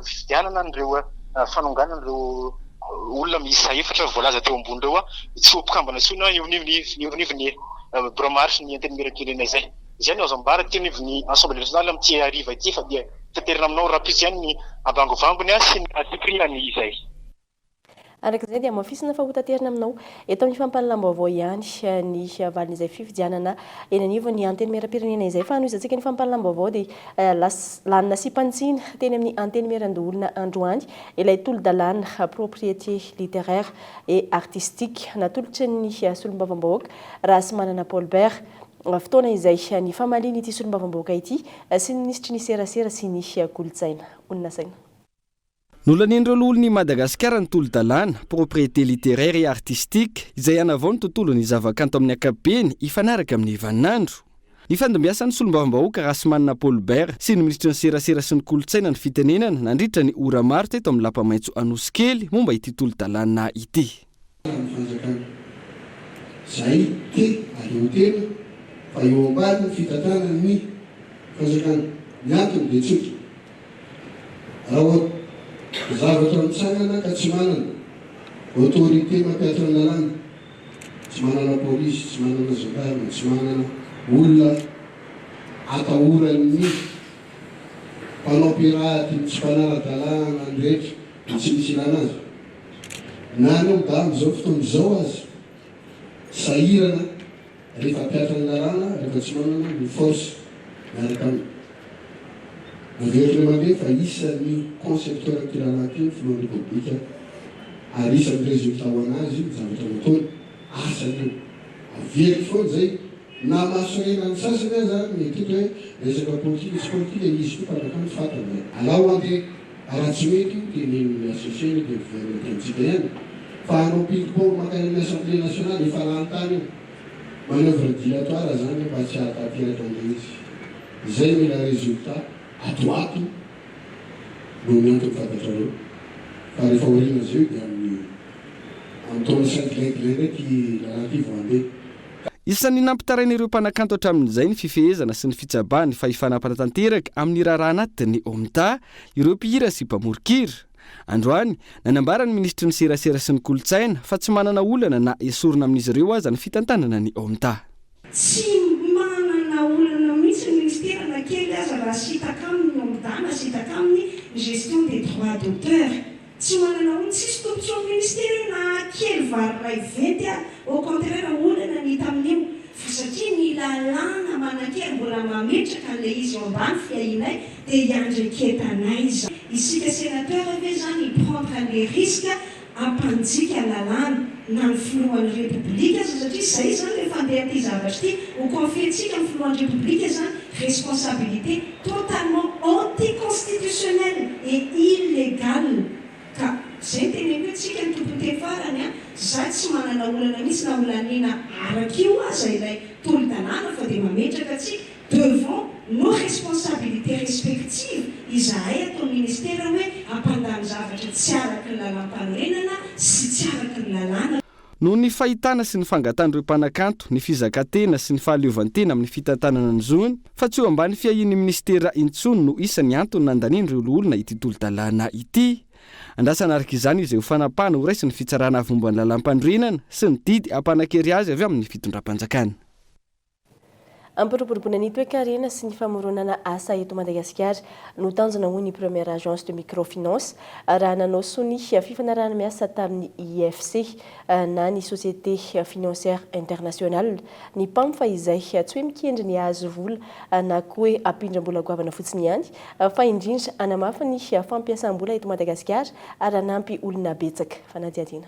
fifidianana nireo fanonganana ireo olona miisa 4 voalaza teo ambony reo tsy ho mpikambana tsona eo anivon'ny bromaharitry ny anteny miarapirenena izay. Izay no azo ambara teo anivon'ny Assemblée nationale amin'ity hariva ity fa dia taterina aminao rapitry ihany ny ambangovangony sy ny adipriany izay. Arak'izay dia mafisina fa ho taterina aminao eto amin'ny fampalalam-baovao ihany ny valin'izay fifidianana eny anivon'ny anteny miarapirenena izay fa anoizatsika ny fampalalam-baovao dia lanina sy mpantsina teny amin'ny anteny miaran-doolona androany ilay tolo-dalàna propriété littéraire et artistique natolotry ny solombavam-bahoaka raha sy manana Paulbert fotoana izay ny famaliany ity solombavam-bahoaka ity sy ny ministry ny serasera sy ny kolotsaina onasaina. Nolan'ireo olony Madagasikara ny tolo-dalàna propriété littéraire et artistique izay anavao ny tontolon'ny zavakanto amin'ny ankapobeny hifanaraka amin'ny ivanandro. Ny fandombiasan'ny solombavam-bahoaka Rasmanana Paulbert sy ny ministry ny serasera sy ny kolotsaina ny fitenenana nandritra ny ora maro teto amin'ny lapamaitso Anosikely momba ity tolo-dalàna ity. Zay ty aleotena fa eo ambany ny fitantanana ny fanjakana miantony dia tsotra. Raha zavatra mitsangana ka tsy manana autorité mampiatra ny lalàna, tsy manana polisy, tsy manana gendarme, tsy manana olona atahoran'ny mpanao piraty, tsy mpanara-dalàna ny rehetra tsy misy ilana azy. Nanao da amin'izao fotoana izao azy sahirana rehefa ampiatra ny lalàna rehefa tsy manana ny force miaraka aminy. Naverina mandeha fa isan'ny concepteur tiranaty ny filohan'ny republika ary isan'ny résultat ho anazy zavatra nataony asany io. Avery foana zay na mahasorena ny sasany azy zany mety hoe resaka politika sy politika izy io panaka ny fatana. Alao andeha raha tsy mety io dia ny associé dia gouvernement antsika ihany. Fa anao ping-pong makany amin'ny Assemblée nationale efa lany-tany io. Manœuvre dilatoire zany mba tsy ahatateraka an'ilay izy. Zay mila résultat atoato no miantony fantatrareo fa rehefa orina zio dia amin'ny taona 5 ndraiky lalàty vao andeha. Isan'ny nampitarain'ireo mpanakanto hatramin'izay ny fifehezana sy ny fitsabany fa hifanapanatanteraka amin'ny raharaha anatiny omta ireo mpihira sy mpamorokira. Androany nanambara ny ministry ny serasera sy ny kolotsaina fa tsy manana olana na esorina amin'izy ireo aza ny fitantanana ny omta. Tsy manana olana mihitsy ny ministera na kely aza raha sitaka aminy omdana sitaka aminy gestion des droits d'auteur. Tsy manana olona tsisy tombotso amin'ny ministera na kely varoray venty au contraire olana ny hita amin'io fa satria ny lalàna manan-kely mbola mametraka an'ilay izy ao ambany fiahinay dia hiandreketanay izy. Isika sénateur ave zany prendre les risques ampanjika lalàna na ny filohan'ny repoblika aza satria zay zany rehefa andeha ty zavatra ty ho confie-tsika ny filohan'ny repoblika zany responsabilité totalement anticonstitutionnelle et illégale ka zay teneny hoe tsika ny tomponteny farany a za tsy manana olana mihitsy na olanina arak'io aza ilay tolo-dalàna fa dia mametraka tsika devant nos responsabilités respectives izahay atao ministera hoe ampandany zavatra tsy araky ny lalam-panorenana sy tsy araky ny lalàna. Noho ny fahitana sy ny fangatan'ireo mpanakanto, ny fizakantena sy ny fahaleovantena amin'ny fitantanana ny Juin, fa tsy ho ambany fiahin'ny ministera intsony no isan'ny antony nandanin'ireo olona ity tolo-dalàna ity. Andrasana araka izany izay ho fanapahana ho raisy ny fitsarana avomban'ny lalam-pandrenana sy ny didy ampanankery azy avy amin'ny fitondram-panjakana. Ampiroboroboana ny toe-karena sy ny famoronana asa eto Madagasikara no tanjona ho ny première agence de microfinance raha nanao sony fifanarahana miasa tamin'ny IFC na ny société financière internationale ny PAMFA izay tsy hoe mikendry ny azo vola na koa hoe ampindram-bola goavana fotsiny ihany fa indrindra anamafy ny fampiasam-bola eto Madagasikara ary anampy olona betsaka fanadiadiana.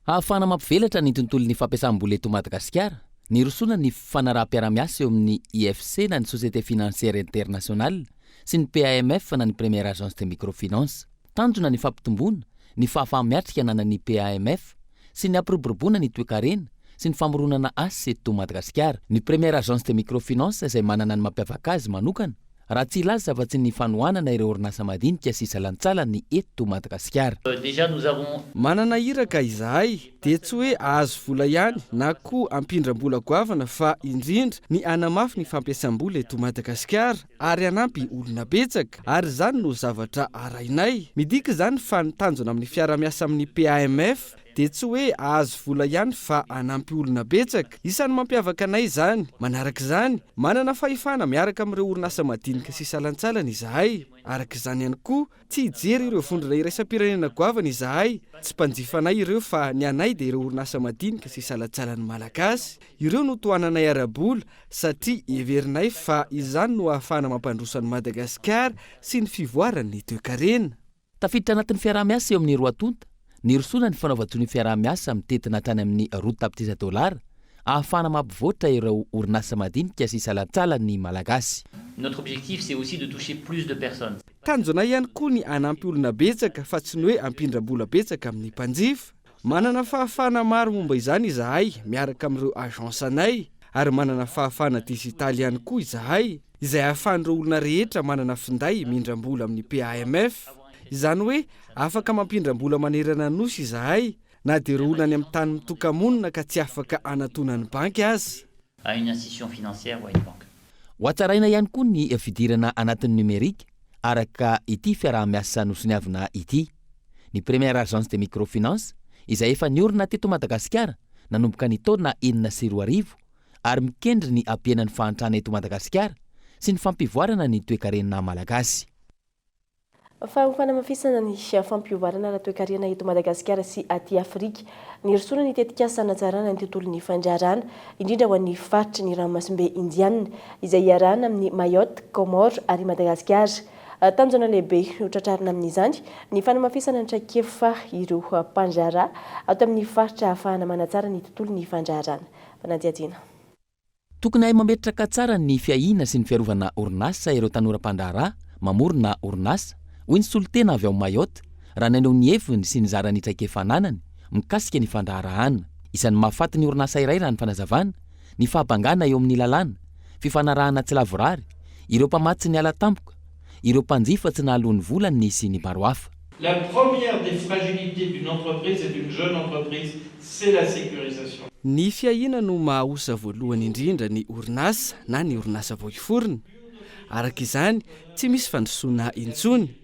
Ahafana mampivelatra ny tontolon'ny fampiasam-bola eto Madagasikara. Ny rosona ny fanaraha-piara-miasa eo amin'ny IFC na ny Société Financière Internationale sy ny PAMF na ny Première Agence de Microfinance. Tanjona ny fampitomboana, ny fahafaha-miatrika ananan'ny PAMF sy ny ampiroboroboana ny toe-karena sy ny famoronana asa eto Madagasikara. Ny Première Agence de Microfinance izay manana ny mampiavaka azy manokana raha tsy ilaza fa tsy ny fanohanana ireo orinasa madinika sy salantsala-ny eto Madagasikara. Manana iraka izahay dia tsy hoe ahazo vola ihany na koa ampindram-bola goavana fa indrindra ny anamafy ny fampiasam-bola eto Madagasikara ary anampy olona betsaka ary izany no zavatra arainay. Midika izany fa ny tanjona amin'ny fiara-miasa amin'ny PAMF dia tsy hoe ahazo vola ihany fa anampy olona betsaka. Isan'ny mampiavaka anay izany. Manaraka izany, manana fahefana miaraka amin'ireo orinasa madinika sy salantsalana izahay. Araka izany ihany koa, tsy hijery ireo vondrona iraisam-pirenena goavana izahay. Tsy mpanjifanay ireo fa ny anay dia ireo orinasa madinika sy salantsalany malagasy. Ireo no toananay ara-bola satria heverinay fa izany no ahafana mampandrosan'ny Madagasikara sy ny fivoaran'ny toe-karena. Tafiditra anatin'ny fiaraha-miasa eo amin'ny roatonta. Ny rosona ny fanaovan-tsony fiaraha-miasa mitetina hatrany amin'ny $10,000 ahafana mampivoatra ireo orinasa madinika sy salatsalan'ny malagasy. Notre objectif c'est aussi de toucher plus de personnes. Tanjona ihany koa ny anampy olona betsaka fa tsy ny hoe ampindram-bola betsaka amin'ny mpanjifa. Manana fahafana maro momba izany izahay miaraka amin'ireo agence anay ary manana fahafana digitaly ihany koa izahay izay ahafahan'ireo olona rehetra manana finday mindram-bola amin'ny PAMF. Izany hoe afaka mampindram-bola manerana nosy izahay na dia ireo olona any amin'ny tany mitoka-monina ka tsy afaka anatonany banky azy. À une institution financière ou à une banque. Hoatsaraina ihany koa ny fidirana anatin'ny numerika araka ity fiaraha-miasa nosoniavina ity. Ny Première Agence de Microfinance izay efa niorina teto Madagasikara nanomboka ny taona 2004 ary mikendry ny ampienan'ny fahantrana eto Madagasikara sy ny fampivoarana ny toe-karena malagasy. Fa ho fanamafisana ny fampiovarana raha toe-karena eto Madagasikara sy aty Afrika, ny rosona ny tetikasa natsarana ny tontolon'ny fandrarana indrindra ho an'ny faritry ny ranomasimbe indiana izay iarahana amin'ny Mayotte, Comore ary Madagasikara. Tanjona lehibe ho tratrarina amin'izany ny fanamafisana ny traikefa ireo mpandraharaha ato amin'ny faritra ahafahana manatsara ny tontolon'ny fandrarana. Fanadiadiana. Tokony hay mametraka tsara ny fiahina sy ny fiarovana orinasa ireo tanora mpandraharaha mamorona orinasa. Hoy ny solitena avy ao Mayotte raha naneho ny heviny sy ny zarany traikefa ananany mikasika ny fandraharahana. Isan'ny mahafaty ny orinasa iray raha ny fanazavana, ny fahabangana eo amin'ny lalàna, fifanarahana tsy lavorary, ireo mpamatsy ny ala tampoka, ireo mpanjifa tsy nahalony volany sy ny maro hafa. La première des fragilités d'une entreprise et d'une jeune entreprise, c'est la sécurisation. Ny fiahina no mahaosa voalohany indrindra ny orinasa na ny orinasa vao hiforona. Araka izany, tsy misy fandrosoana intsony.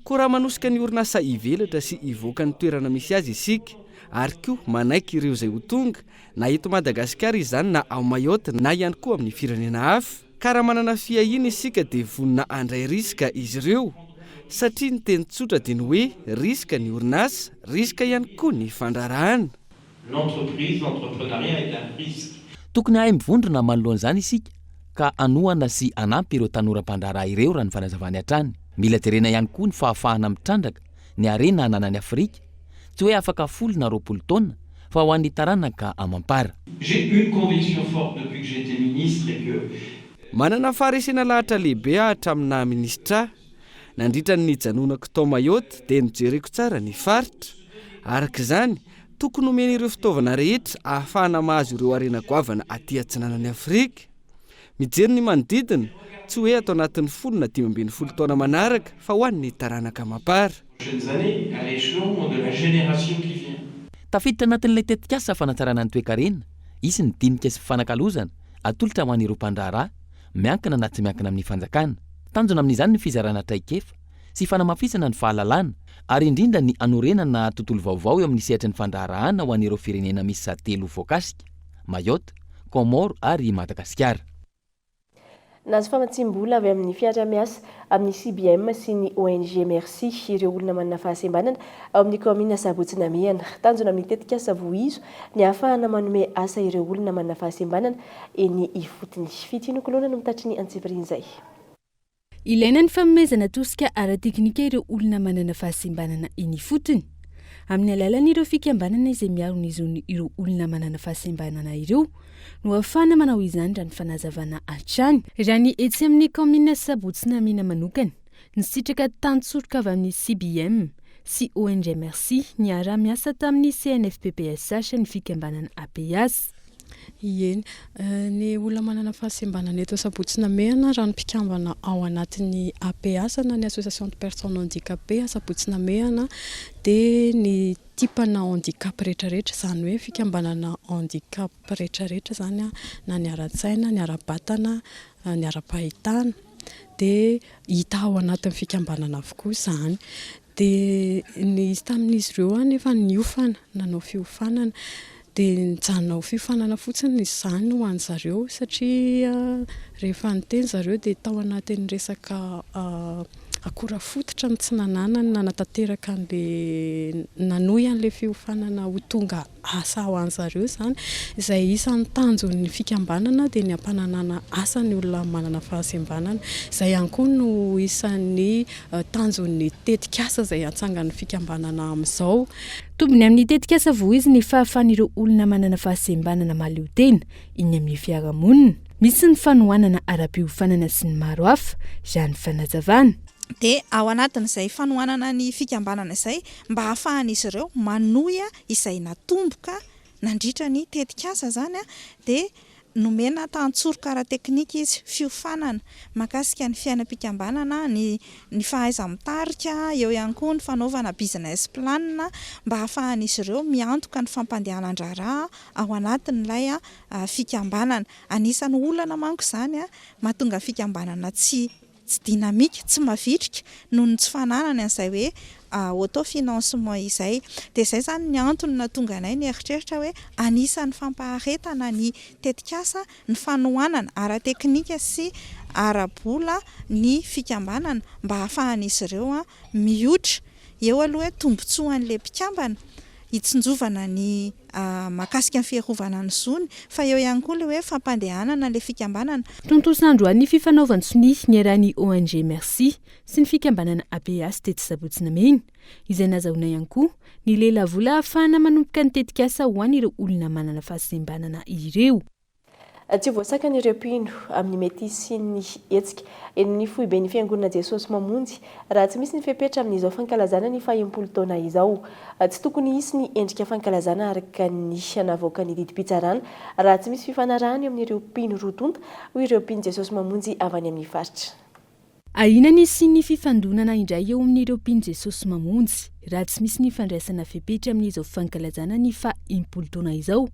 Koa raha manosika ny orinasa ivelatra sy ivoaka ny toerana misy azy isika, ary koa manaiky ireo izay ho tonga, na eto Madagasikara izany na ao Mayotte na ihany koa amin'ny firenena hafa. Ka raha manana fiahina isika dia vonina andray risika izy ireo, satria ny teny tsotra dia ny hoe risika ny orinasa, risika ihany koa ny fandrarahana. L'entreprise, l'entrepreneuriat est un risque. Tokony hay mivondrona manoloan'izany isika ka anohana sy anampy ireo tanora mpandraharaha ireo raha ny fanazavany hatrany. Mila jerena ihany koa ny fahafahana mitrandraka ny arena ananan'ny Afrika tsy hoe afaka 10 na 20 taona fa ho an'ny taranaka amampara. J'ai une conviction forte depuis que j'étais ministre et que manana faharesena lahatra lehibe hatraminah ministra nandritra ny janonako tao Mayotte dia nijereko tsara ny faritra. Araka izany tokony omena ireo fitaovana rehetra ahafahana mahazo ireo harena goavana aty atsinanan'ny Afrika. Mijery ny manodidina tsy hoe atao anatin'ny 10 na 15 taona manaraka fa ho an'ny taranaka amampara. Tafiditra anatin'ilay tetikasa fanatsarana ny toe-karena, isy ny dinika sy fanakalozana atolotra ho an'ireo mpandraharaha miankina na tsy miankina amin'ny fanjakana. Tanjona amin'izany ny fizarana traikefa sy fanamafisana ny fahalalana ary indrindra ny anorenana tontolo vaovao eo amin'ny sehatra ny fandraharahana ho an'ireo firenena misy 3 voakasika: Mayotte, Comore ary Madagasikara. Nazo famatsim-bola avy amin'ny fiara-miasa amin'ny CBM sy ny ONG Merci ireo olona manana fahasembanana ao amin'ny commune Sabotsynamehana. Tanjona amin'ny tetikasa voizo ny ahafahana manome asa ireo olona manana fahasembanana eny ifotony. Fitianokolona no mitatry ny antsipirin'izay. Ilaina ny fanomezana tosika ara-teknika ireo olona manana fahasembanana eny ifotony. Amin'ny alalan'ireo fikambanana izay miarona ireo olona manana fahasembanana ireo no ahafahana manao izany raha ny fanazavana hatrany. Raha ny etsy amin'ny commune Sabotsynamehana manokana, ny sitraka tantsorika avy amin'ny CBM sy ONG Merci ny ara-miasa tamin'ny CNFPPSH ny fikambanana APS. Eny, ny olona manana fahasembanana eto Sabotsynamehana raha ny mpikambana ao anatin'ny APS na ny association de personnes handicapées Sabotsynamehana dia ny tipana handicap rehetrarehetra, izany hoe fikambanana handicap rehetrarehetra zany na ny ara-tsaina, ny ara-batana, ny ara-pahitana dia hita ao anatin'ny fikambanana avokoa izany. Dia ny tamin'izy ireo nefa niofana, nanao fiofanana dia nijanona ho fiofanana fotsiny izany ho an'ny zareo satria rehefa niteny zareo dia tao anatin'ny resaka akora fototra ny tsy nananana nanatanteraka an'ilay nanohy an'ilay fiofanana ho tonga asa ho an'ny zareo izany, izay isan'ny tanjon'ny fikambanana dia ny ampananana asa ny olona manana fahasembanana. Izay ihany koa no isan'ny tanjon'ny tetikasa izay atsangan'ny fikambanana amin'izao. Tombony amin'ny tetikasa voizy ny fahafan'ireo olona manana fahasembanana maleo tena iny amin'ny fiarahamonina. Misy ny fanohanana ara-piofanana sy ny maro hafa, izany fanazavana. Dia ao anatin'izay fanohanana ny fikambanana izay mba hahafahan'izy ireo manohy izay natomboka nandritra ny tetikasa zany dia nomena tantsorika ara-teknika izy fiofanana mahakasika ny fiainam-pikambanana, ny fahaiza-mitarika, eo ihany koa ny fanaovana business plan mba hahafahan'izy ireo miantoka ny fampandehanan-draharaha ao anatin'ilay fikambanana. Anisan'ny olana manko izany mahatonga fikambanana tsy dinamika, tsy mavitrika noho ny tsy fananany an'izay hoe autofinancement izay. Dia izay zany ny antony nahatonga anay ny eritreritra hoe anisan'ny fampaharetana ny tetikasa ny fanohanana ara-teknika sy ara-bola ny fikambanana mba hahafahan'izy ireo mihotra eo aloha hoe tombotsoan'ilay mpikambana hitsinjovana ny mahakasika ny fiarovana ny zony, fa eo ihany koa ilay hoe fampandehanana ilay fikambanana. Tontosandro ny fifanaovan-tsony ny arahan'ny ONG Merci sy ny fikambanana APS teto Sabotsynamehana, izay nazahoana ihany koa ny lelavola ahafahana manomboka ny tetikasa ho an'ireo olona manana fahasembanana ireo. Tsy voasakany ireo mpino amin'ny mety sy ny hetsika eny fohy be ny fiangonana Jesosy mamonjy raha tsy misy ny fepetra amin'izao fankalazana ny 20 taona izao. Tsy tokony hisy ny endrika fankalazana araka ny hanavoaka ny didim-pitsarana raha tsy misy fifanarahana amin'ireo mpino rotonta ho ireo mpino Jesosy mamonjy avy any amin'ny faritra. Ahinany sy ny fifandonana indray eo amin'ireo mpino Jesosy mamonjy raha tsy misy ny fandraisana fepetra amin'izao fankalazana ny 20 taona izao.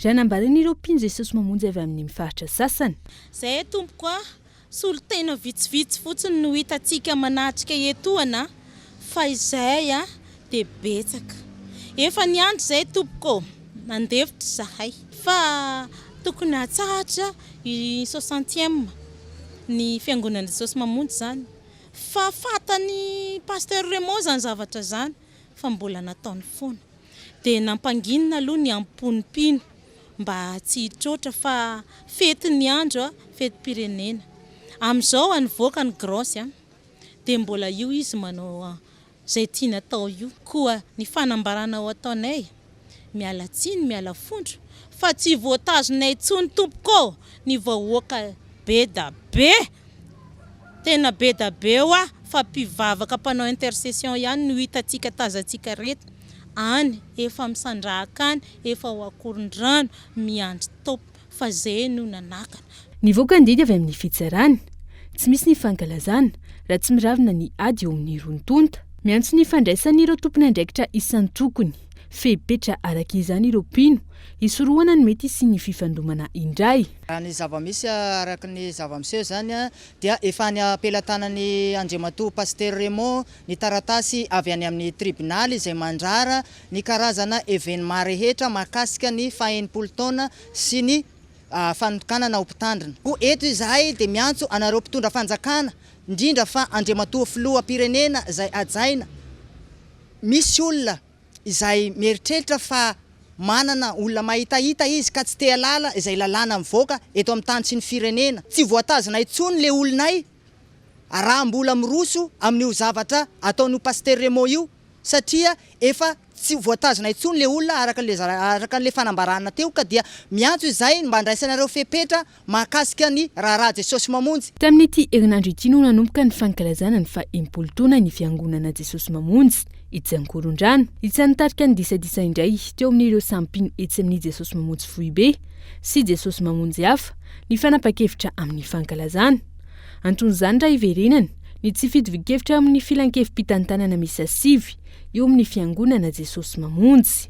Raha nambaran'ireo mpino Jesosy mamonjy avy amin'ny faritra sasany. Zay tompoko solotena vitsivitsy fotsiny no hitantsika manatrika etoana fa izay dia betsaka. Efa ny andro zay tompoko mandevitra zahay fa tokony hatsahatra i 60e ny fiangonana Jesosy mamonjy zany. Fa fatany pasteur Raymond zany zavatra zany fa mbola nataony foana. Dia nampanginina aloha ny amponimpino mba tsy hitrotra fa fety ny andro fety-pirenena. Amin'izao anivoaka ny grosy dia mbola io izy manao zay tiana atao io koa ny fanambaranao ataonay miala tsiny miala fondro fa tsy voatazonay tsony tompoko ny vahoaka be da be tena be da be oa fa mpivavaka mpanao intercession ihany no hitantsika tazantsika reto any efa misandrahaka any efa ho akoron-drano miandry topo fa zay no nanakana ny voaka ndidy avy amin'ny fitsarana tsy misy ny fankalazana raha tsy miravina ny ady eo amin'ny rontonta miantso ny fandraisan'ireo tompony andraikitra isan'ny tokony fepetra araka izany ireo mpino isoroana ny mety sy ny fifandomana indray ny zava-misy araka ny zava-miseho zany dia efa ny apelatanany Andriamatoa Pasteur Raymond ny taratasy avy any amin'ny tribunaly izay mandrara ny karazana événement rehetra mahakasika ny faha-80 taona sy ny fanokanana ho mpitandrina. Eto izahay dia miantso anareo mpitondra fanjakana indrindra fa Andriamatoa filoham-pirenena izay ajaina misy olona izay mieritreritra fa manana olona mahitahita izy ka tsy te halala izay lalàna mivoaka eto amin'ny tany sy ny firenena tsy voatazana intsony le olonay raha mbola miroso amin'io zavatra ataon'io Pasteur Raymond io satria efa tsy voatazana intsony le olona araka le fanambarana teo ka dia miantso izay mba andraisanareo fepetra mahakasika ny raharaha Jesosy mamonjy. Tamin'ity herinandro ity no nanomboka ny fankalazana ny faha-80 taona ny fiangonana Jesosy mamonjy itsy ankoron-drano itsy nitarika ny disadisa indray teo amin'ireo sampino etsy amin'ny Jesosy mamonjy Foibe sy Jesosy mamonjy hafa ny fanapa-kevitra amin'ny fankalazana antony izany raha iverenana ny tsy fitovin-kevitra amin'ny filan-kevim-pitantanana misy asivy eo amin'ny fiangonana Jesosy mamonjy.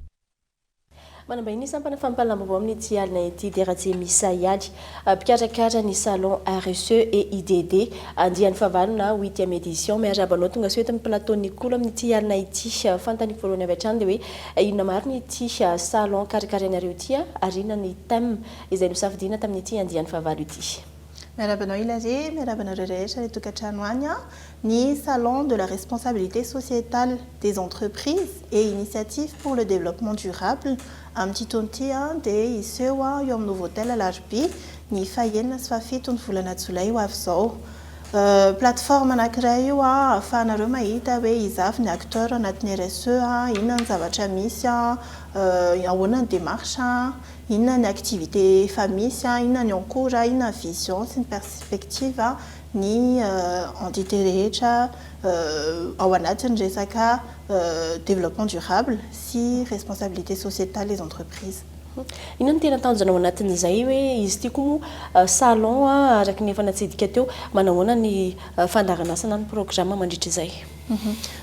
Manambahiny sampana fampalambavao amin'ny ity alina ity dia raha misa ialy mpikarakara ny salon RSE et IDD andian'ny fahavalo na 8e édition miarabanao tonga soeto amin'ny plateau Kolo amin'ny ity alina ity fantany voalohany avy hatrany dia hoe inona marina ity salon karakarainareo ity arina ny thème izay nosafidiana tamin'ity andian'ny fahavalo ity. Miarabanao ilare, miarabanareo rehetra ilay tokantrano any ny salon de la responsabilité sociétale des entreprises et initiatives pour le développement durable amin'ny tonty dia iseho eo amin'ny nouveau hôtel Alarby ny fahaenina sy fahafito ny volana Jolay ho avy izao. Plateforme anankiray io ahafahanareo mahita hoe izavy ny acteur anatin'ny RSE inona ny zavatra misy ahoana ny démarche inona ny activité efa misy inona ny encours inona vision sy ny perspective ny entité rehetra ao anatin'ny resaka développement durable sy responsabilité sociétale des entreprises. Inona ny tena tanjona ao anatin'izay hoe izy ity koa salon araka ny efa natsidika teo manahoana ny fandaranasana ny programme mandritra izay.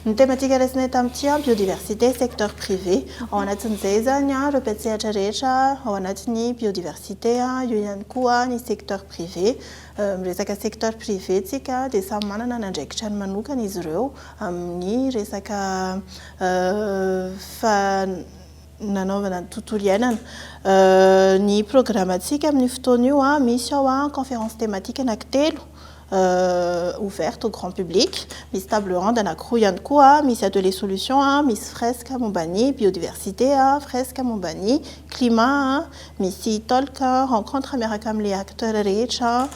Ny thématique raisina tamin'ity biodiversité secteur privé ao anatin'izay zany repetsehatra rehetra ao anatin'ny biodiversité io ihany koa ny secteur privé resaka secteur privé tsika dia samy manana nandraikitra ny manokana izy ireo amin'ny resaka nanaovana ny tontolo iainana ny programme atsika amin'ny fotoana io misy ao conférence thématique anankitelo ouverte au grand public misy table ronde anankiroa ihany koa misy atelier solution misy fresque mombany biodiversité fresque mombany climat misy talk rencontre miaraka amin'ilay acteur rehetra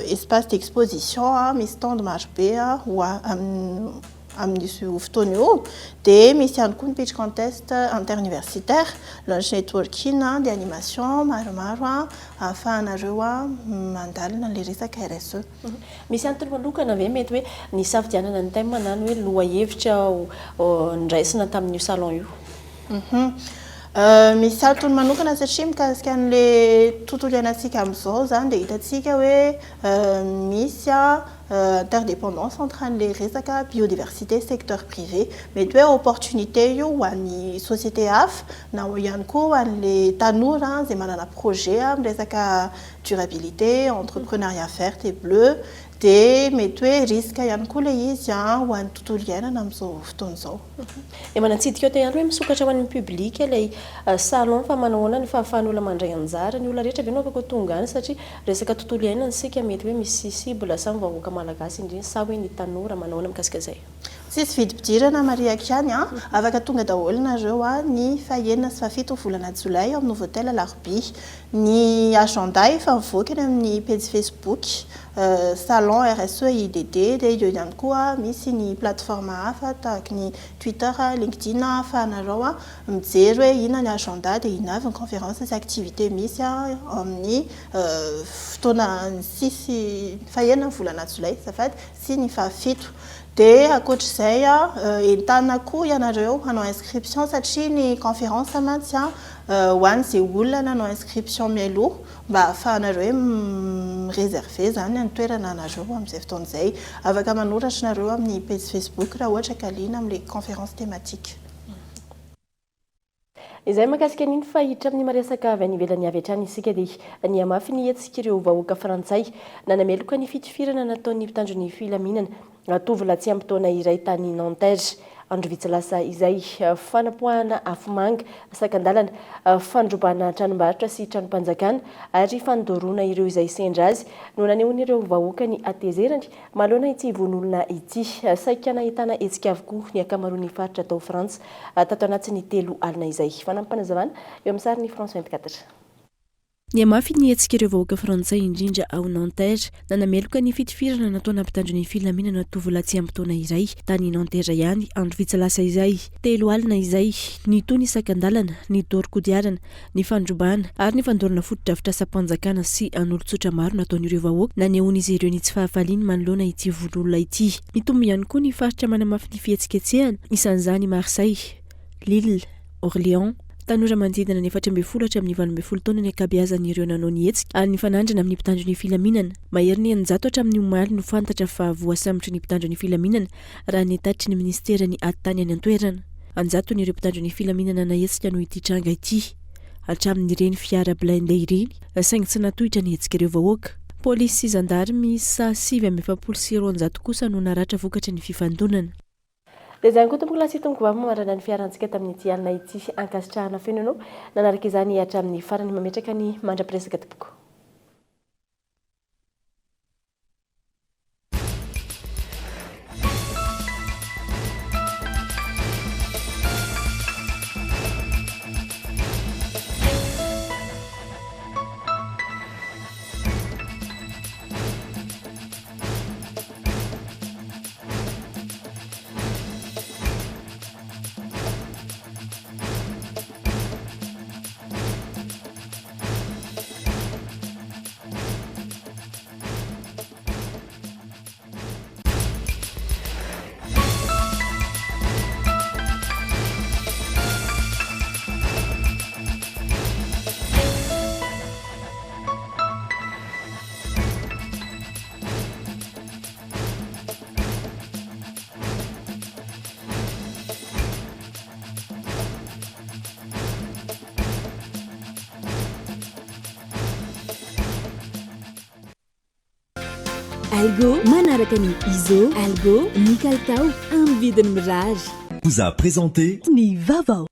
espace d'exposition misy stand marche be amin'ny fotoana io dia misy ihany koa ny pitch contest interuniversitaire lunch networking dia animation maromaro ahafahanareo mandalina le resaka RSE. Misy antony manokana ve mety hoe ny safidianana ny thème na ny hoe lohahevitra ndraisina tamin'io salon io? Misy antony manokana satria mikasika an'ilay tontolo iainantsika amin'izao zany dia hitantsika hoe misy interdépendance entre an'ilay resaka biodiversité secteur privé mety hoe opportunité io ho an'ny société hafa na ihany koa ho an'ilay tanora izay manana projet amin'ny resaka durabilité entrepreneuriat vert et bleu dia mety hoe risque ihany koa ilay izy ho an'ny tontolo iainana amin'izao fotoana izao. Dia manatsidika eo ihany hoe misokatra ho an'ny public ilay salon fa manahoana ny fahafahan'ny olona mandray anjara ny olona rehetra ve no afaka tonga any satria resaka tontolo iainana isika mety hoe misy cible sa vahoaka malagasy indrindra sa hoe ny tanora manahoana mikasika izay. tsisy vidim-pidirana mariaka ihany a afaka tonga daholo nareo a ny fahenina sy fafito volana jolay amin'ny Novotel Alarobia. Ny agenda efa mivoaka eny amin'ny page Facebook salon RSE IDD dia eo ihany koa misy ny plateforme hafa tahaka ny Twitter, LinkedIn ahafahanareo a mijery hoe inona ny agenda dia inona avy ny conférence sy activité misy amin'ny fotoana ny sisy fahenina volana jolay zafady sy ny fafito. Dia ankoatr'izay entana koa ianareo hanao inscription satria ny conférence mantsy ho an'izay olona nanao inscription mialoha mba ahafahanareo mireserve zany ny toerana anareo amin'izay fotoan'izay. Afaka manoratra nareo amin'ny page Facebook raha ohatra ka liana amin'ilay conférence thématique. Izay makasika niny fa hiditra amin'ny maresaka avy any ivelany avy hatrany isika dia ny amafy ny hetsika ireo vahoaka frantsay nanameloka ny fitifirana nataon'ny mpitandro ny filaminana tovolahy tsy ampy taona iray tany Nanterre. Andro vitsy lasa izay fanapoahana afomanga sakandalana fandrobana tranombarotra sy tranompanjakana ary fandorona ireo izay sendra azy no nanehony ireo vahoaka ny atezerany malona ity vonolona ity saika nahitana hetsika avokoa ny akamaroan'ny faritra tao Frantsa tato anatin'ny 3 alina izay. Fanampanazavana eo amin'ny sariny France 24. Ny amafy ny hetsika ireo vahoaka frantsay indrindra ao Nanterre nanameloka ny fitifirana nataona mpitandro ny filaminana tovolahy tsy ampy taona iray tany Nanterre ihany andro vitsy lasa izay 3 alina izay ny toy ny sakandalana ny dorikodiarana ny fandrobana ary ny fandorana fotodrafitra sampanjakana sy an'olon-tsotra maro nataon'ireo vahoaka nanehon'izy ireo ny tsy fahafaliany manoloana ity vololona ity. Mitombo ihany koa ny faritra manamafy ny fihetsiketsehana isan'izany Marseille, Lille, Orléans, tanora manodidina ny 14 hatramin'ny 20 taona ny ankabeazan'ireo nanao ny hetsika ary ny fanandrana amin'ny mpitandro ny filaminana. Mahery ny 900 hatramin'ny omaly no fantatra fa voasambotra ny mpitandro ny filaminana raha ny tatry ny ministera ny atany any an-toerana. 100 n'ireo mpitandro ny filaminana na hetsika no ity tranga ity hatramin'ireny fiara blindé ireny saingy tsy natohitra ny hetsika ireo vahoaka. Polisy sy zandarmy sa 770 kosa no naratra vokatra ny fifandonana. Dia izany koa tompoko lasitongoko vavy marana ny fiarantsika tamin'ity alina ity ankasitrahana fenonao nanaraka izany hatramin'ny farany mametraka ny mandra-piresaka tompoko. Algo manaraka ny Izo, Algo ny kalitao amin'ny vidiny mirary. Vous a présenté Ny Vaovao.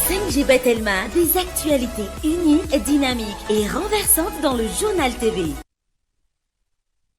5G Batelma, des actualités uniques, dynamiques et renversantes dans le journal TV.